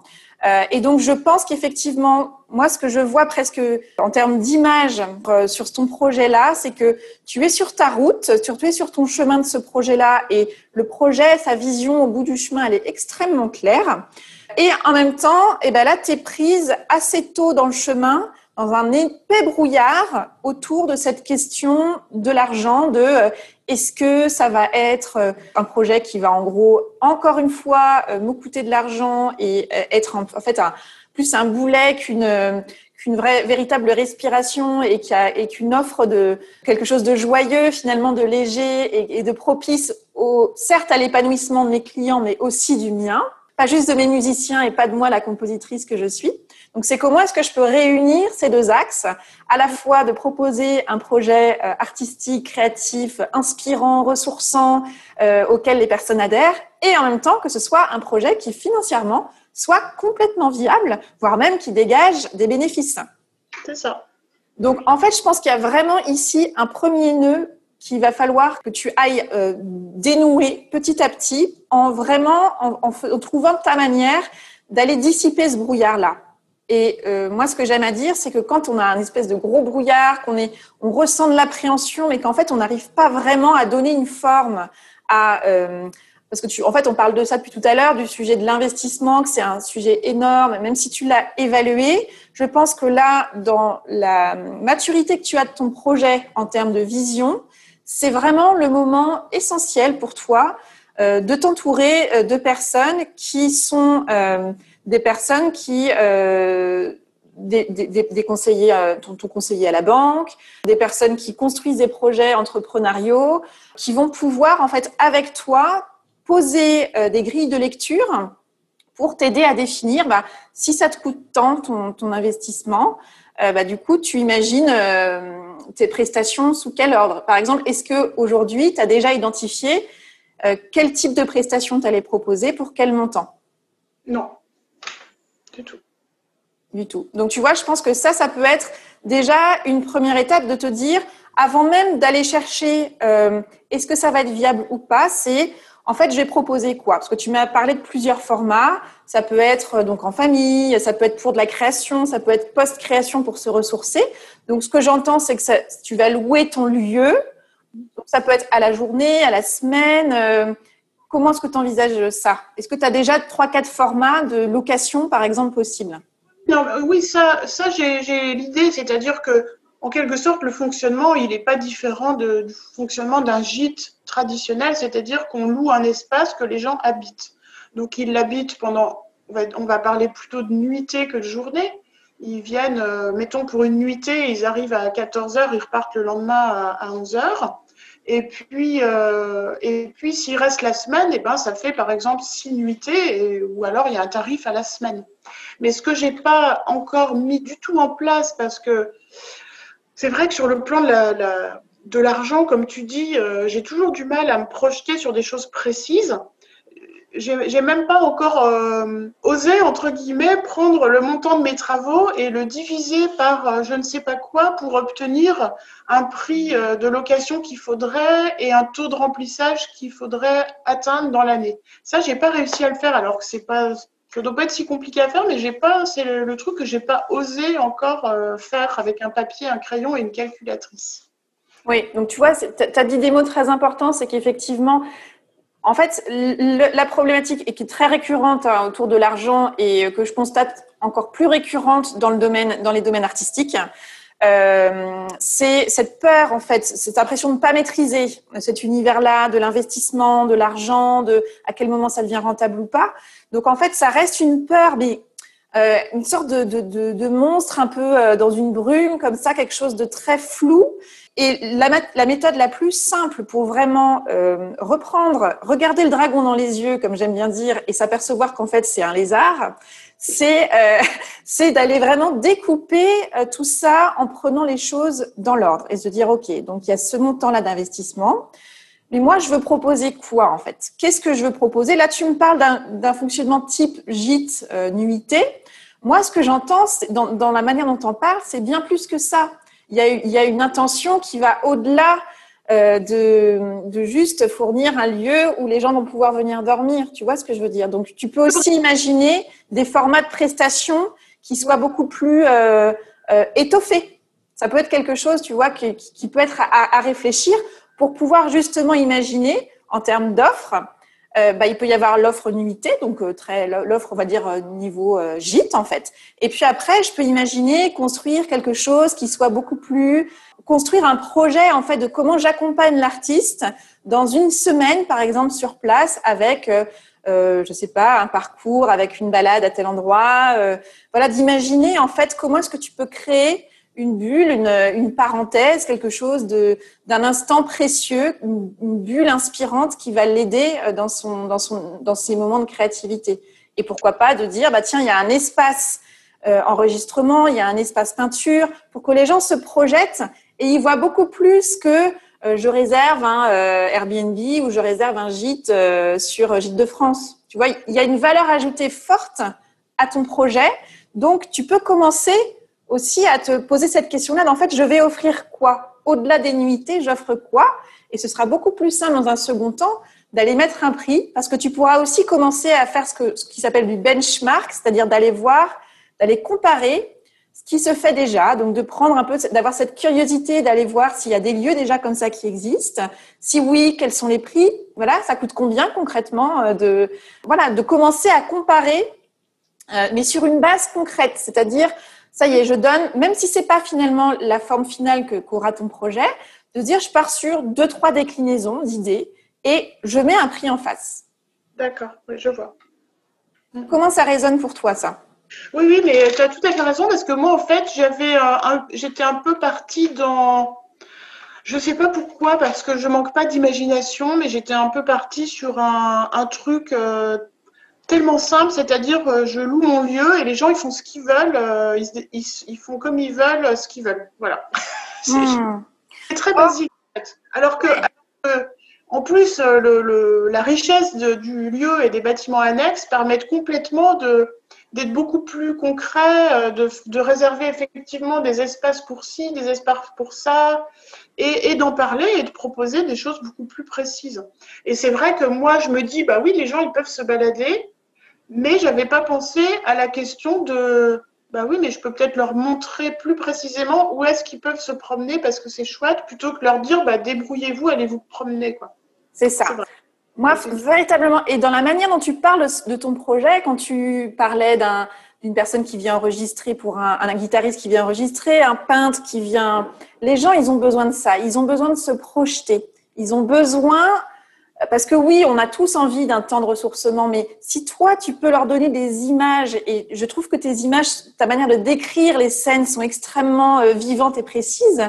Et donc, je pense qu'effectivement, moi, ce que je vois presque en termes d'image sur ton projet-là, c'est que tu es sur ta route, tu es sur ton chemin de ce projet-là et le projet, sa vision au bout du chemin, elle est extrêmement claire. Et en même temps, eh ben là, tu es prise assez tôt dans le chemin, dans un épais brouillard autour de cette question de l'argent, est-ce que ça va être un projet qui va en gros, encore une fois, me coûter de l'argent et être en fait plus un boulet qu'une véritable respiration et qu'une offre de quelque chose de joyeux, finalement de léger et de propice certes à l'épanouissement de mes clients, mais aussi du mien, pas juste de mes musiciens et pas de moi, la compositrice que je suis. Donc, c'est comment est-ce que je peux réunir ces deux axes, à la fois de proposer un projet artistique, créatif, inspirant, ressourçant, auquel les personnes adhèrent, et en même temps que ce soit un projet qui financièrement soit complètement viable, voire même qui dégage des bénéfices. C'est ça. Donc, en fait, je pense qu'il y a vraiment ici un premier nœud qu'il va falloir que tu ailles dénouer petit à petit en trouvant ta manière d'aller dissiper ce brouillard-là. Et moi, ce que j'aime à dire, c'est que quand on a un espèce de gros brouillard, on ressent de l'appréhension, mais qu'en fait, on n'arrive pas vraiment à donner une forme à... parce que en fait, on parle de ça depuis tout à l'heure, du sujet de l'investissement, que c'est un sujet énorme, même si tu l'as évalué. Je pense que là, dans la maturité que tu as de ton projet en termes de vision, c'est vraiment le moment essentiel pour toi de t'entourer de personnes qui sont des personnes qui des conseillers, ton conseiller à la banque, des personnes qui construisent des projets entrepreneuriaux, qui vont pouvoir en fait avec toi poser des grilles de lecture pour t'aider à définir si ça te coûte tant ton investissement. Du coup, tu imagines tes prestations sous quel ordre? Par exemple, est-ce qu'aujourd'hui, tu as déjà identifié quel type de prestations tu allais proposer pour quel montant? Non, du tout. Du tout. Donc, tu vois, je pense que ça peut être déjà une première étape de te dire, avant même d'aller chercher est-ce que ça va être viable ou pas, c'est en fait, je vais proposer quoi? Parce que tu m'as parlé de plusieurs formats. Ça peut être donc en famille, ça peut être pour de la création, ça peut être post-création pour se ressourcer. Donc, ce que j'entends, c'est que tu vas louer ton lieu. Donc, ça peut être à la journée, à la semaine. Comment est-ce que tu envisages ça? Est-ce que tu as déjà 3-4 formats de location, par exemple, possibles? Non, oui, ça j'ai l'idée, c'est-à-dire que en quelque sorte, le fonctionnement, il n'est pas différent du fonctionnement d'un gîte traditionnel, c'est-à-dire qu'on loue un espace que les gens habitent. Donc, ils l'habitent pendant, on va parler plutôt de nuitée que de journée. Ils viennent, mettons pour une nuitée, ils arrivent à 14h, ils repartent le lendemain à 11h. Et puis s'il reste la semaine, ça fait par exemple 6 nuitées, ou alors il y a un tarif à la semaine. Mais ce que j'ai pas encore mis du tout en place, parce que c'est vrai que sur le plan de l'argent, comme tu dis, j'ai toujours du mal à me projeter sur des choses précises. J'ai même pas encore osé, entre guillemets, prendre le montant de mes travaux et le diviser par je ne sais pas quoi pour obtenir un prix de location qu'il faudrait et un taux de remplissage qu'il faudrait atteindre dans l'année. Ça, j'ai pas réussi à le faire, alors que ça doit pas être si compliqué à faire, mais c'est le truc que j'ai pas osé encore faire avec un papier, un crayon et une calculatrice. Oui, donc tu vois, tu as dit des mots très importants, c'est qu'effectivement, en fait, la problématique et qui est très récurrente autour de l'argent et que je constate encore plus récurrente dans les domaines artistiques, c'est cette peur, en fait, cette impression de ne pas maîtriser cet univers-là, de l'investissement, de l'argent, de à quel moment ça devient rentable ou pas. Donc, en fait, ça reste une peur, mais une sorte de monstre un peu dans une brume, comme ça, quelque chose de très flou. Et la méthode la plus simple pour vraiment regarder le dragon dans les yeux, comme j'aime bien dire, et s'apercevoir qu'en fait, c'est un lézard, c'est d'aller vraiment découper tout ça en prenant les choses dans l'ordre et se dire, OK, donc il y a ce montant-là d'investissement, mais moi, je veux proposer quoi en fait? Qu'est-ce que je veux proposer? Là, tu me parles d'un fonctionnement type gîte, nuitée. Moi, ce que j'entends dans la manière dont on parle, c'est bien plus que ça. Il y a une intention qui va au-delà de juste fournir un lieu où les gens vont pouvoir venir dormir. Tu vois ce que je veux dire? Donc, tu peux aussi imaginer des formats de prestations qui soient beaucoup plus étoffés. Ça peut être quelque chose, tu vois, qui peut être à réfléchir pour pouvoir justement imaginer en termes d'offres. Il peut y avoir l'offre nuitée, donc l'offre, on va dire, niveau gîte, en fait. Et puis après, je peux imaginer construire quelque chose qui soit beaucoup plus... Construire un projet, en fait, de comment j'accompagne l'artiste dans une semaine, par exemple, sur place, avec, je sais pas, un parcours, avec une balade à tel endroit. Voilà, d'imaginer, en fait, comment est-ce que tu peux créer une bulle, une parenthèse, quelque chose d'un instant précieux, une bulle inspirante qui va l'aider dans ses moments de créativité. Et pourquoi pas de dire, tiens, il y a un espace enregistrement, il y a un espace peinture, pour que les gens se projettent et ils voient beaucoup plus que je réserve un Airbnb ou je réserve un gîte sur Gîte de France. Tu vois, il y a une valeur ajoutée forte à ton projet, donc tu peux commencer aussi à te poser cette question-là. En fait, je vais offrir quoi? Au-delà des nuitées, j'offre quoi? Et ce sera beaucoup plus simple dans un second temps d'aller mettre un prix parce que tu pourras aussi commencer à faire ce qui s'appelle du benchmark, c'est-à-dire d'aller voir d'aller comparer ce qui se fait déjà, donc de prendre un peu, d'avoir cette curiosité, d'aller voir s'il y a des lieux déjà comme ça qui existent. Si oui, quels sont les prix? Voilà, ça coûte combien concrètement de commencer à comparer, mais sur une base concrète, c'est-à-dire, ça y est, je donne, même si c'est pas finalement la forme finale qu'aura ton projet, de dire je pars sur 2-3 déclinaisons d'idées et je mets un prix en face. D'accord, oui, je vois. Comment ça résonne pour toi, ça? Oui, mais tu as tout à fait raison parce que moi, en fait, j'étais un peu partie dans, je sais pas pourquoi, parce que je manque pas d'imagination, mais j'étais un peu partie sur un truc tellement simple, c'est-à-dire je loue mon lieu et les gens ils font ce qu'ils veulent, ils font comme ils veulent, ce qu'ils veulent. Voilà. C'est très basique en fait. Alors que en plus, la richesse du lieu et des bâtiments annexes permettent complètement d'être beaucoup plus concret, de réserver effectivement des espaces pour ci, des espaces pour ça, et d'en parler et de proposer des choses beaucoup plus précises. Et c'est vrai que moi, je me dis, bah oui, les gens, ils peuvent se balader, mais je n'avais pas pensé à la question de, bah oui, mais je peux peut-être leur montrer plus précisément où est-ce qu'ils peuvent se promener parce que c'est chouette, plutôt que leur dire, bah débrouillez-vous, allez vous promener, quoi. C'est ça. Moi, véritablement, et dans la manière dont tu parles de ton projet, quand tu parlais d'une personne qui vient enregistrer pour un guitariste qui vient enregistrer, un peintre qui vient… Les gens, ils ont besoin de ça. Ils ont besoin de se projeter. Ils ont besoin… Parce que oui, on a tous envie d'un temps de ressourcement, mais si toi, tu peux leur donner des images, et je trouve que tes images, ta manière de décrire les scènes sont extrêmement vivantes et précises.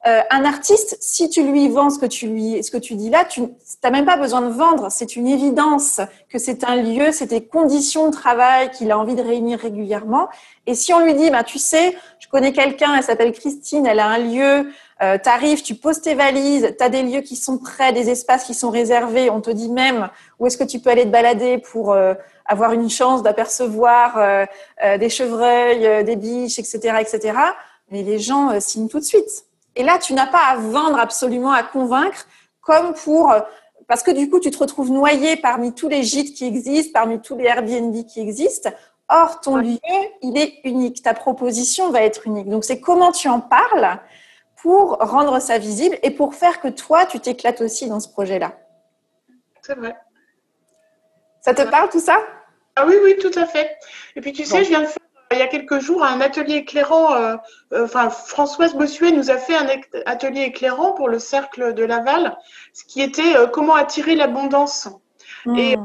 Un artiste, si tu lui vends ce que tu dis là, tu n'as même pas besoin de vendre. C'est une évidence que c'est un lieu, c'est des conditions de travail qu'il a envie de réunir régulièrement. Et si on lui dit, bah, tu sais, je connais quelqu'un, elle s'appelle Christine, elle a un lieu, t'arrives, tu poses tes valises, t'as des lieux qui sont prêts, des espaces qui sont réservés, on te dit même où est-ce que tu peux aller te balader pour avoir une chance d'apercevoir des chevreuils, des biches, etc., etc. Mais les gens signent tout de suite. Et là, tu n'as pas à vendre absolument, à convaincre, comme parce que du coup, tu te retrouves noyé parmi tous les gîtes qui existent, parmi tous les Airbnb qui existent. Or, ton lieu, il est unique. Ta proposition va être unique. Donc, c'est comment tu en parles pour rendre ça visible et pour faire que toi, tu t'éclates aussi dans ce projet-là. C'est vrai. Ça te parle tout ça? Ah oui, tout à fait. Et puis, tu sais, je viens de faire il y a quelques jours un atelier éclairant. Françoise Bossuet nous a fait un atelier éclairant pour le cercle de Laval, ce qui était comment attirer l'abondance. Et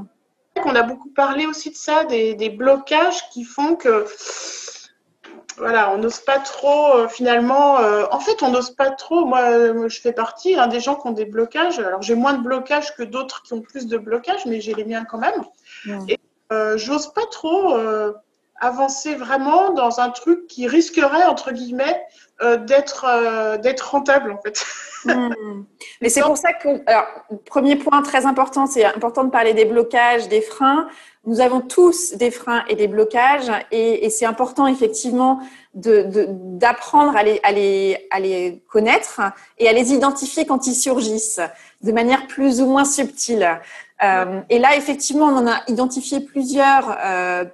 on a beaucoup parlé aussi de ça, des blocages qui font que voilà, on n'ose pas trop finalement. En fait, on n'ose pas trop. Moi, je fais partie des gens qui ont des blocages. Alors, j'ai moins de blocages que d'autres qui ont plus de blocages, mais j'ai les miens quand même. Et j'ose pas trop avancer vraiment dans un truc qui risquerait, entre guillemets, d'être rentable, en fait. Mais c'est pour ça que, alors, premier point très important, c'est important de parler des blocages, des freins. Nous avons tous des freins et des blocages, et c'est important effectivement d'apprendre à les connaître et à les identifier quand ils surgissent de manière plus ou moins subtile. Et là, effectivement, on en a identifié plusieurs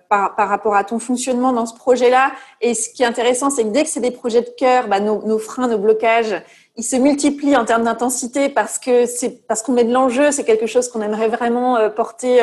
par rapport à ton fonctionnement dans ce projet-là. Et ce qui est intéressant, c'est que dès que c'est des projets de cœur, nos freins, nos blocages, ils se multiplient en termes d'intensité parce qu'on met de l'enjeu, c'est quelque chose qu'on aimerait vraiment porter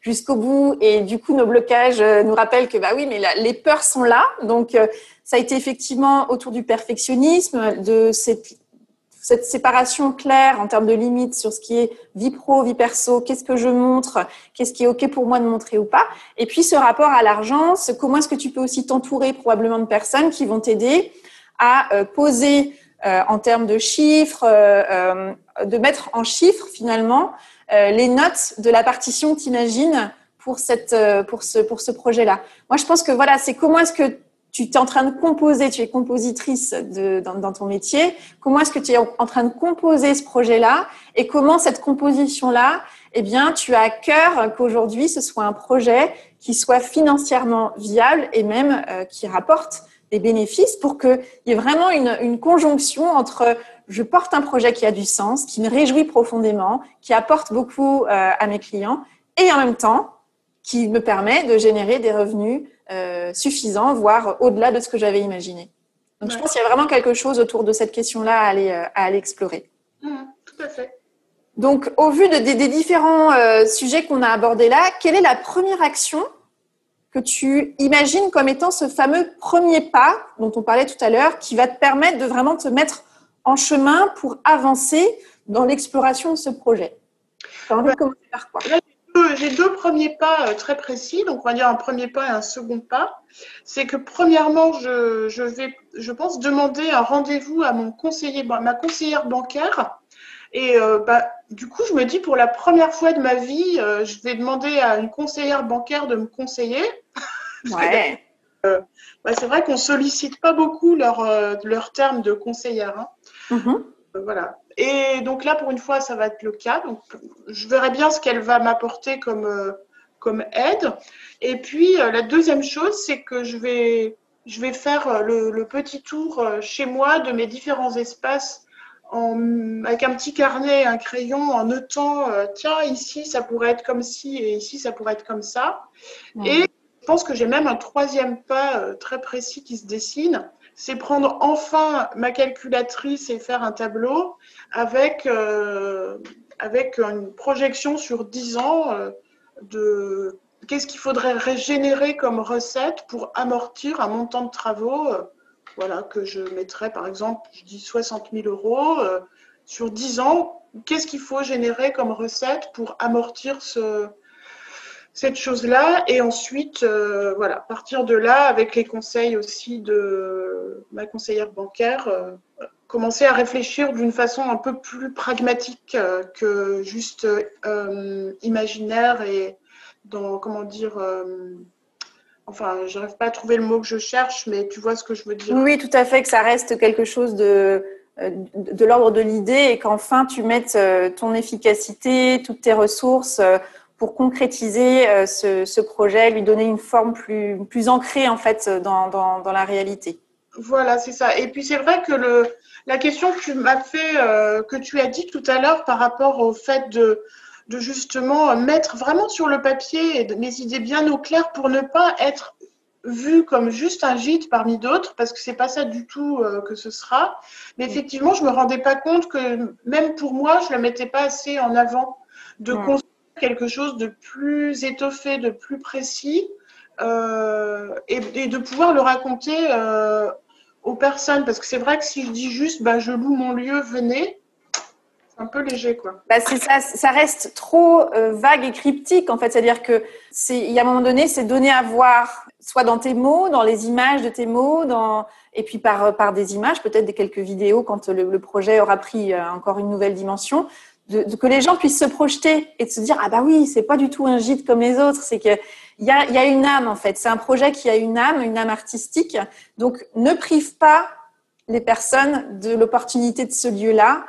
jusqu'au bout. Et du coup, nos blocages nous rappellent que bah oui, mais les peurs sont là. Donc, ça a été effectivement autour du perfectionnisme, de cette séparation claire en termes de limites sur ce qui est vie pro, vie perso, qu'est-ce que je montre, qu'est-ce qui est OK pour moi de montrer ou pas. Et puis, ce rapport à l'argent, comment est-ce que tu peux aussi t'entourer probablement de personnes qui vont t'aider à poser en termes de chiffres, de mettre en chiffres finalement les notes de la partition que tu imagines pour ce projet-là. Moi, je pense que voilà, c'est comment est-ce que tu es en train de composer, tu es compositrice dans ton métier, comment est-ce que tu es en train de composer ce projet-là et comment cette composition-là, eh bien, tu as à cœur qu'aujourd'hui, ce soit un projet qui soit financièrement viable et même qui rapporte des bénéfices pour qu'il y ait vraiment une conjonction entre je porte un projet qui a du sens, qui me réjouit profondément, qui apporte beaucoup à mes clients et en même temps qui me permet de générer des revenus suffisant, voire au-delà de ce que j'avais imaginé. Donc, je pense qu'il y a vraiment quelque chose autour de cette question-là à aller explorer. Tout à fait. Donc, au vu des différents sujets qu'on a abordés là, quelle est la première action que tu imagines comme étant ce fameux premier pas dont on parlait tout à l'heure, qui va te permettre de vraiment te mettre en chemin pour avancer dans l'exploration de ce projet? Tu as envie de commencer par quoi? J'ai deux premiers pas très précis, donc on va dire un premier pas et un second pas. C'est que premièrement, je pense demander un rendez-vous à ma conseillère bancaire. Et du coup, je me dis pour la première fois de ma vie, je vais demander à une conseillère bancaire de me conseiller. Ouais. C'est vrai qu'on sollicite pas beaucoup leur terme de conseillère. Voilà. Et donc là, pour une fois, ça va être le cas. Donc, je verrai bien ce qu'elle va m'apporter comme aide. Et puis, la deuxième chose, c'est que je vais faire le petit tour chez moi de mes différents espaces avec un petit carnet, un crayon, en notant, tiens, ici, ça pourrait être comme ci et ici, ça pourrait être comme ça. Et je pense que j'ai même un troisième pas très précis qui se dessine. C'est prendre enfin ma calculatrice et faire un tableau avec une projection sur 10 ans de qu'est-ce qu'il faudrait générer comme recette pour amortir un montant de travaux voilà, que je mettrais, par exemple, je dis 60 000 € sur 10 ans. Qu'est-ce qu'il faut générer comme recette pour amortir cette chose-là, et ensuite, voilà, partir de là, avec les conseils aussi de ma conseillère bancaire, commencer à réfléchir d'une façon un peu plus pragmatique que juste imaginaire et dans, comment dire, enfin, j'arrive pas à trouver le mot que je cherche, mais tu vois ce que je veux dire. Oui, tout à fait, que ça reste quelque chose de l'ordre de l'idée et qu'enfin tu mettes ton efficacité, toutes tes ressources pour concrétiser ce projet, lui donner une forme plus ancrée en fait dans la réalité. Voilà, c'est ça. Et puis c'est vrai que la question que tu m'as fait, que tu as dit tout à l'heure par rapport au fait de justement mettre vraiment sur le papier mes idées bien au clair pour ne pas être vu comme juste un gîte parmi d'autres, parce que c'est pas ça du tout que ce sera. Mais effectivement, je me rendais pas compte que même pour moi, je la mettais pas assez en avant de construire quelque chose de plus étoffé, de plus précis, et de pouvoir le raconter aux personnes. Parce que c'est vrai que si je dis juste je loue mon lieu, venez, c'est un peu léger, quoi. C'est ça reste trop vague et cryptique en fait. C'est-à-dire que il y a un moment donné, c'est donné à voir, soit dans tes mots, dans les images de tes mots, et puis par des images, peut-être des quelques vidéos quand le projet aura pris encore une nouvelle dimension. Que les gens puissent se projeter et de se dire ah bah oui, c'est pas du tout un gîte comme les autres, c'est que il y a une âme en fait, c'est un projet qui a une âme artistique. Donc ne prive pas les personnes de l'opportunité de ce lieu-là,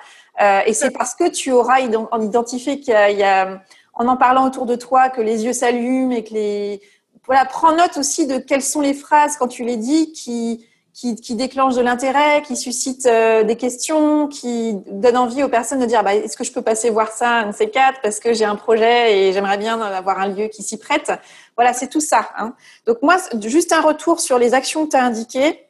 et c'est parce que tu auras identifié qu'il y a en parlant autour de toi que les yeux s'allument et que voilà, prends note aussi de quelles sont les phrases quand tu les dis qui déclenchent de l'intérêt, qui suscitent des questions, qui donnent envie aux personnes de dire est-ce que je peux passer voir ça, un de ces quatre, parce que j'ai un projet et j'aimerais bien avoir un lieu qui s'y prête. Voilà, c'est tout ça. Hein. Donc moi, juste un retour sur les actions que tu as indiquées.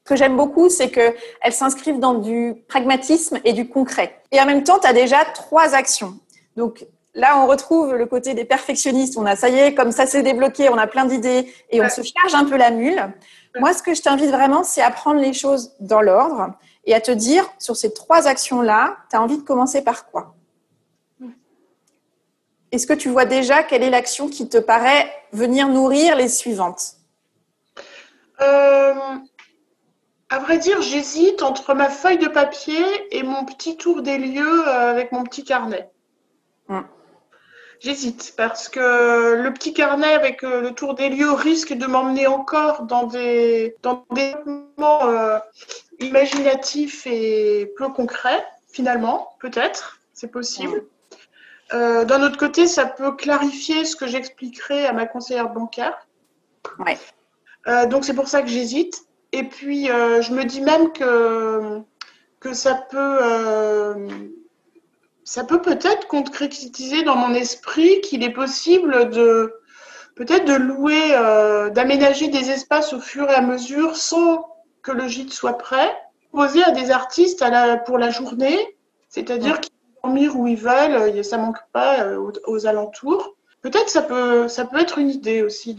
Ce que j'aime beaucoup, c'est qu'elles s'inscrivent dans du pragmatisme et du concret. Et en même temps, tu as déjà 3 actions. Donc là, on retrouve le côté des perfectionnistes. On a, ça y est, comme ça s'est débloqué, on a plein d'idées et on se charge un peu la mule. Moi, ce que je t'invite vraiment, c'est à prendre les choses dans l'ordre et à te dire, sur ces 3 actions-là, tu as envie de commencer par quoi? Est-ce que tu vois déjà quelle est l'action qui te paraît venir nourrir les suivantes? À vrai dire, j'hésite entre ma feuille de papier et mon petit tour des lieux avec mon petit carnet. J'hésite parce que le petit carnet avec le tour des lieux risque de m'emmener encore dans des moments imaginatifs et peu concrets, finalement, peut-être, c'est possible. D'un autre côté, ça peut clarifier ce que j'expliquerai à ma conseillère bancaire. Ouais. Donc, c'est pour ça que j'hésite. Et puis, je me dis même que ça peut peut-être concrétiser dans mon esprit qu'il est possible peut-être de louer, d'aménager des espaces au fur et à mesure sans que le gîte soit prêt, proposer à des artistes pour la journée, c'est-à-dire qu'ils peuvent dormir où ils veulent, ça manque pas aux alentours. Peut-être ça peut être une idée aussi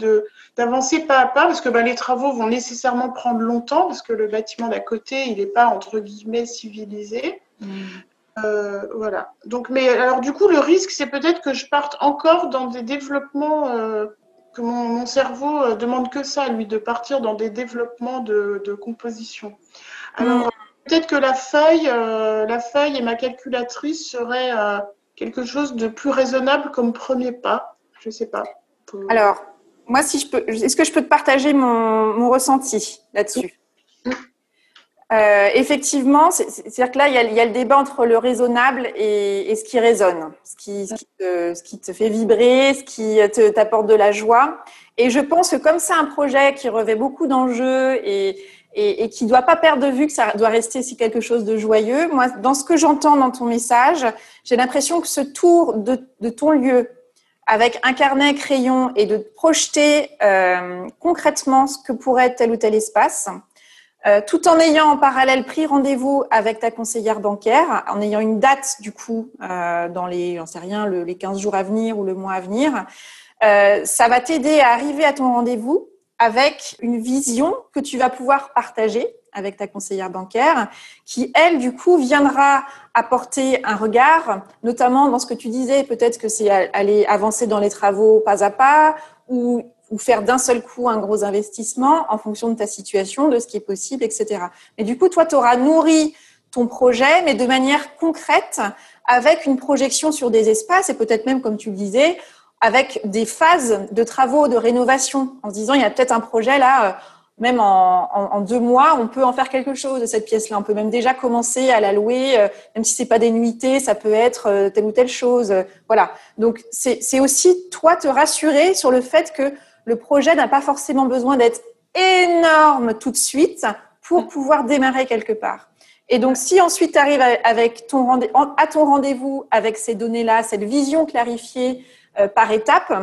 d'avancer pas à pas, parce que les travaux vont nécessairement prendre longtemps, parce que le bâtiment d'à côté, il n'est pas, entre guillemets, civilisé. Voilà. Donc, mais alors du coup, le risque, c'est peut-être que je parte encore dans des développements, que mon cerveau demande que ça, lui, de partir dans des développements de composition. Alors, peut-être que la feuille et ma calculatrice seraient quelque chose de plus raisonnable comme premier pas. Je sais pas. Alors, moi, si je peux, est-ce que je peux te partager mon ressenti là-dessus? Effectivement, c'est-à-dire que là, il y a le débat entre le raisonnable et ce qui résonne, ce qui te fait vibrer, ce qui t'apporte de la joie. Et je pense que comme c'est un projet qui revêt beaucoup d'enjeux et qui ne doit pas perdre de vue que ça doit rester quelque chose de joyeux, moi, dans ce que j'entends dans ton message, j'ai l'impression que ce tour de ton lieu, avec un carnet, crayon, et de projeter concrètement ce que pourrait être tel ou tel espace, tout en ayant en parallèle pris rendez-vous avec ta conseillère bancaire, en ayant une date du coup dans les 15 jours à venir ou le mois à venir, ça va t'aider à arriver à ton rendez-vous avec une vision que tu vas pouvoir partager avec ta conseillère bancaire, qui, elle, du coup, viendra apporter un regard, notamment dans ce que tu disais, peut-être que c'est aller avancer dans les travaux pas à pas, ou faire d'un seul coup un gros investissement en fonction de ta situation, de ce qui est possible, etc. Mais du coup, toi, tu auras nourri ton projet, mais de manière concrète, avec une projection sur des espaces, et peut-être même, comme tu le disais, avec des phases de travaux, de rénovation, en se disant, il y a peut-être un projet là, même en 2 mois, on peut en faire quelque chose de cette pièce-là. On peut même déjà commencer à la louer, même si c'est pas des nuitées, ça peut être telle ou telle chose. Voilà. Donc, c'est aussi, toi, te rassurer sur le fait que le projet n'a pas forcément besoin d'être énorme tout de suite pour pouvoir démarrer quelque part. Et donc, si ensuite tu arrives avec à ton rendez-vous avec ces données-là, cette vision clarifiée par étape,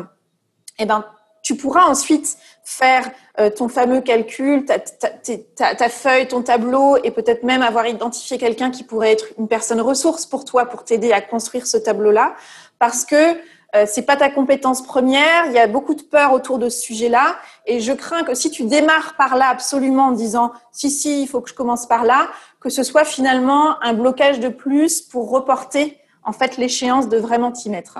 eh ben, tu pourras ensuite faire ton fameux calcul, ta feuille, ton tableau, et peut-être même avoir identifié quelqu'un qui pourrait être une personne ressource pour toi, pour t'aider à construire ce tableau-là, parce que c'est pas ta compétence première, il y a beaucoup de peur autour de ce sujet-là, et je crains que si tu démarres par là absolument en disant si, il faut que je commence par là, que ce soit finalement un blocage de plus pour reporter en fait l'échéance de vraiment t'y mettre.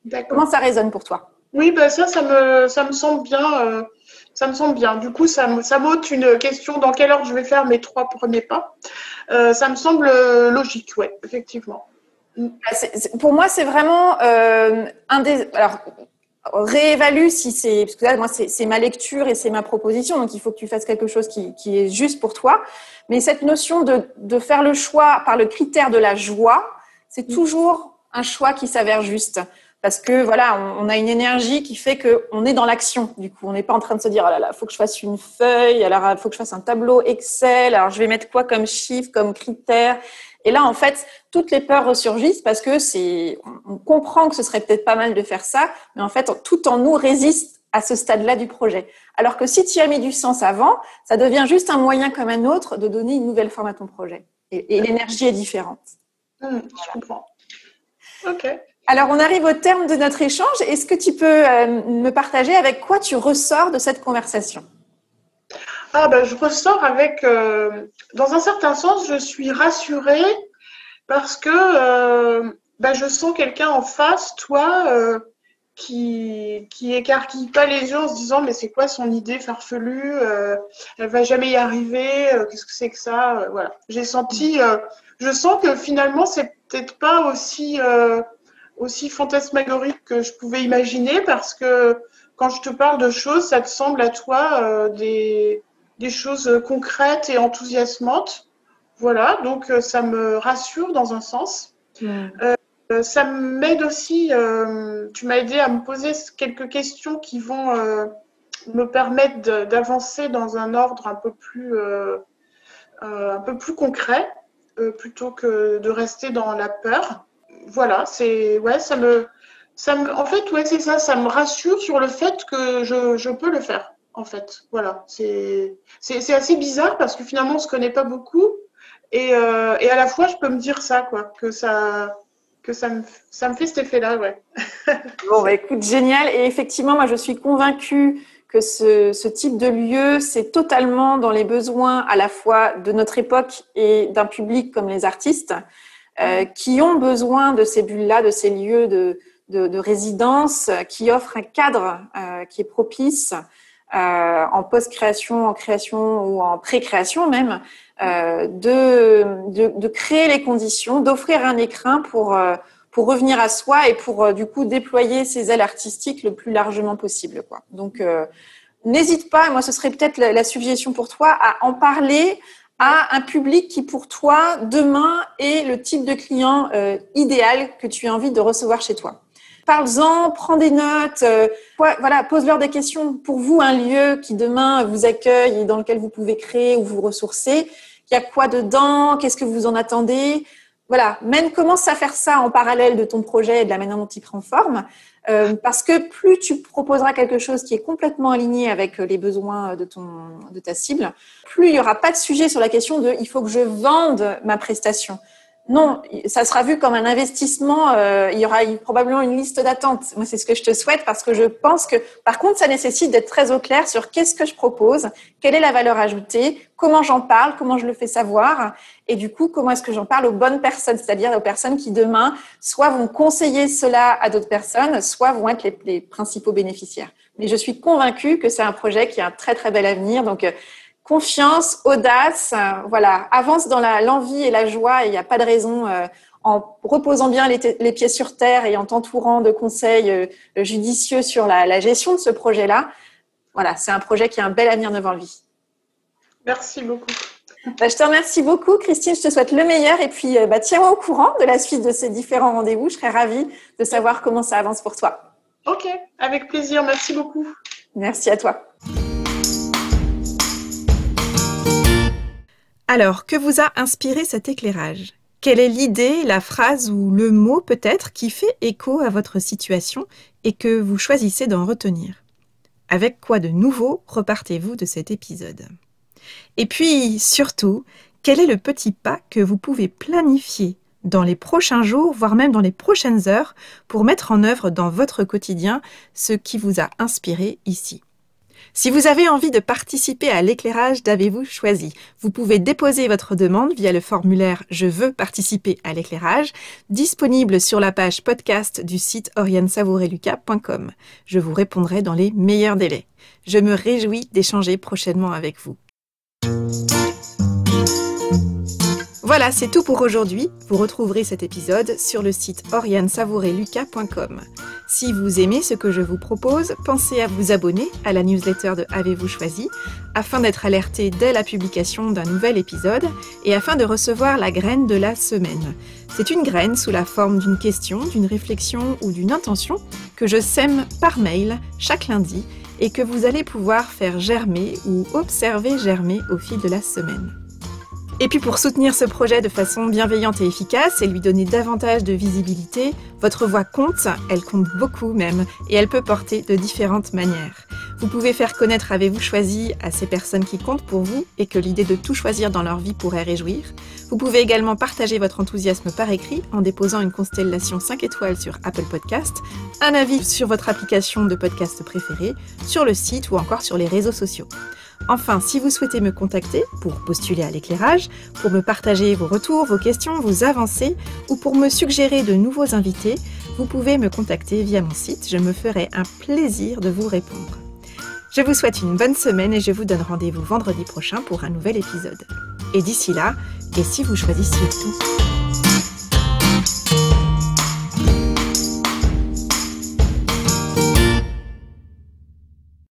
D'accord. Comment ça résonne pour toi? Oui, ça me semble bien. Ça me semble bien. Du coup, ça m'ôte une question dans quelle ordre je vais faire mes 3 premiers pas. Ça me semble logique, oui, effectivement. Pour moi, c'est vraiment alors, réévalue si c'est… Parce que là, moi, c'est ma lecture et c'est ma proposition. Donc, il faut que tu fasses quelque chose qui est juste pour toi. Mais cette notion de faire le choix par le critère de la joie, c'est toujours un choix qui s'avère juste. Parce que voilà, on a une énergie qui fait qu'on est dans l'action. Du coup, on n'est pas en train de se dire, oh là là, faut que je fasse une feuille, alors il faut que je fasse un tableau Excel, alors je vais mettre quoi comme chiffre, comme critère. Et là, en fait, toutes les peurs ressurgissent parce que on comprend que ce serait peut-être pas mal de faire ça, mais en fait, tout en nous résiste à ce stade-là du projet. Alors que si tu as mis du sens avant, ça devient juste un moyen comme un autre de donner une nouvelle forme à ton projet. Et l'énergie est différente. Voilà. Je comprends. Ok. Alors, on arrive au terme de notre échange. Est-ce que tu peux me partager avec quoi tu ressors de cette conversation? Je ressors avec, dans un certain sens, je suis rassurée parce que je sens quelqu'un en face, toi, qui écarquille pas les yeux en se disant mais c'est quoi son idée farfelue, elle va jamais y arriver, qu'est-ce que c'est que ça, voilà. J'ai senti, je sens que finalement c'est peut-être pas aussi fantasmagorique que je pouvais imaginer parce que quand je te parle de choses, ça te semble à toi des choses concrètes et enthousiasmantes. Voilà, donc ça me rassure dans un sens. Ça m'aide aussi, tu m'as aidé à me poser quelques questions qui vont me permettre d'avancer dans un ordre un peu plus concret, plutôt que de rester dans la peur. Voilà, En fait, ouais, c'est ça. Ça me rassure sur le fait que je peux le faire. En fait, voilà. C'est assez bizarre parce que finalement, on se connaît pas beaucoup. Et à la fois, je peux me dire ça, quoi, que ça me fait cet effet-là, ouais. Bon, bah, écoute, génial. Et effectivement, moi, je suis convaincue que ce type de lieu, c'est totalement dans les besoins à la fois de notre époque et d'un public comme les artistes, qui ont besoin de ces bulles-là, de ces lieux de résidence, qui offrent un cadre qui est propice en post-création, en création ou en pré-création même, de créer les conditions, d'offrir un écrin pour revenir à soi et pour du coup déployer ses ailes artistiques le plus largement possible, quoi. Donc n'hésite pas, moi ce serait peut-être la suggestion pour toi, à en parler à un public qui pour toi demain est le type de client idéal que tu as envie de recevoir chez toi. Parle-en, prends des notes, voilà, pose-leur des questions. Pour vous, un lieu qui demain vous accueille et dans lequel vous pouvez créer ou vous ressourcer, il y a quoi dedans? Qu'est-ce que vous en attendez? Voilà, même commence à faire ça en parallèle de ton projet et de la manière dont il prend forme, parce que plus tu proposeras quelque chose qui est complètement aligné avec les besoins de ta cible, plus il y aura pas de sujet sur la question de il faut que je vende ma prestation. Non, ça sera vu comme un investissement. Il y aura probablement une liste d'attente. Moi, c'est ce que je te souhaite parce que je pense que, par contre, ça nécessite d'être très au clair sur qu'est-ce que je propose, quelle est la valeur ajoutée, comment j'en parle, comment je le fais savoir, et du coup, comment est-ce que j'en parle aux bonnes personnes, c'est-à-dire aux personnes qui demain, soit vont conseiller cela à d'autres personnes, soit vont être les principaux bénéficiaires. Mais je suis convaincue que c'est un projet qui a un très très bel avenir. Donc confiance, audace, voilà, avance dans l'envie et la joie et il n'y a pas de raison, en reposant bien les pieds sur terre et en t'entourant de conseils judicieux sur la gestion de ce projet-là. Voilà, c'est un projet qui a un bel avenir devant lui. Merci beaucoup. Je te remercie beaucoup, Christine. Je te souhaite le meilleur et puis tiens-moi au courant de la suite de ces différents rendez-vous. Je serais ravie de savoir comment ça avance pour toi. Ok, avec plaisir. Merci beaucoup. Merci à toi. Alors, que vous a inspiré cet éclairage? Quelle est l'idée, la phrase ou le mot peut-être qui fait écho à votre situation et que vous choisissez d'en retenir? Avec quoi de nouveau repartez-vous de cet épisode? Et puis, surtout, quel est le petit pas que vous pouvez planifier dans les prochains jours, voire même dans les prochaines heures, pour mettre en œuvre dans votre quotidien ce qui vous a inspiré ici? Si vous avez envie de participer à l'éclairage d'Avez-vous choisi, vous pouvez déposer votre demande via le formulaire « Je veux participer à l'éclairage » disponible sur la page podcast du site oriansavoureluca.com. Je vous répondrai dans les meilleurs délais. Je me réjouis d'échanger prochainement avec vous. Voilà, c'est tout pour aujourd'hui. Vous retrouverez cet épisode sur le site oriansavoureluca.com. Si vous aimez ce que je vous propose, pensez à vous abonner à la newsletter de Avez-vous choisi afin d'être alerté dès la publication d'un nouvel épisode et afin de recevoir la graine de la semaine. C'est une graine sous la forme d'une question, d'une réflexion ou d'une intention que je sème par mail chaque lundi et que vous allez pouvoir faire germer ou observer germer au fil de la semaine. Et puis pour soutenir ce projet de façon bienveillante et efficace et lui donner davantage de visibilité, votre voix compte, elle compte beaucoup même, et elle peut porter de différentes manières. Vous pouvez faire connaître Avez-vous choisi à ces personnes qui comptent pour vous et que l'idée de tout choisir dans leur vie pourrait réjouir. Vous pouvez également partager votre enthousiasme par écrit en déposant une constellation 5 étoiles sur Apple Podcast, un avis sur votre application de podcast préférée, sur le site ou encore sur les réseaux sociaux. Enfin, si vous souhaitez me contacter pour postuler à l'éclairage, pour me partager vos retours, vos questions, vos avancées ou pour me suggérer de nouveaux invités, vous pouvez me contacter via mon site. Je me ferai un plaisir de vous répondre. Je vous souhaite une bonne semaine et je vous donne rendez-vous vendredi prochain pour un nouvel épisode. Et d'ici là, et si vous choisissiez tout ?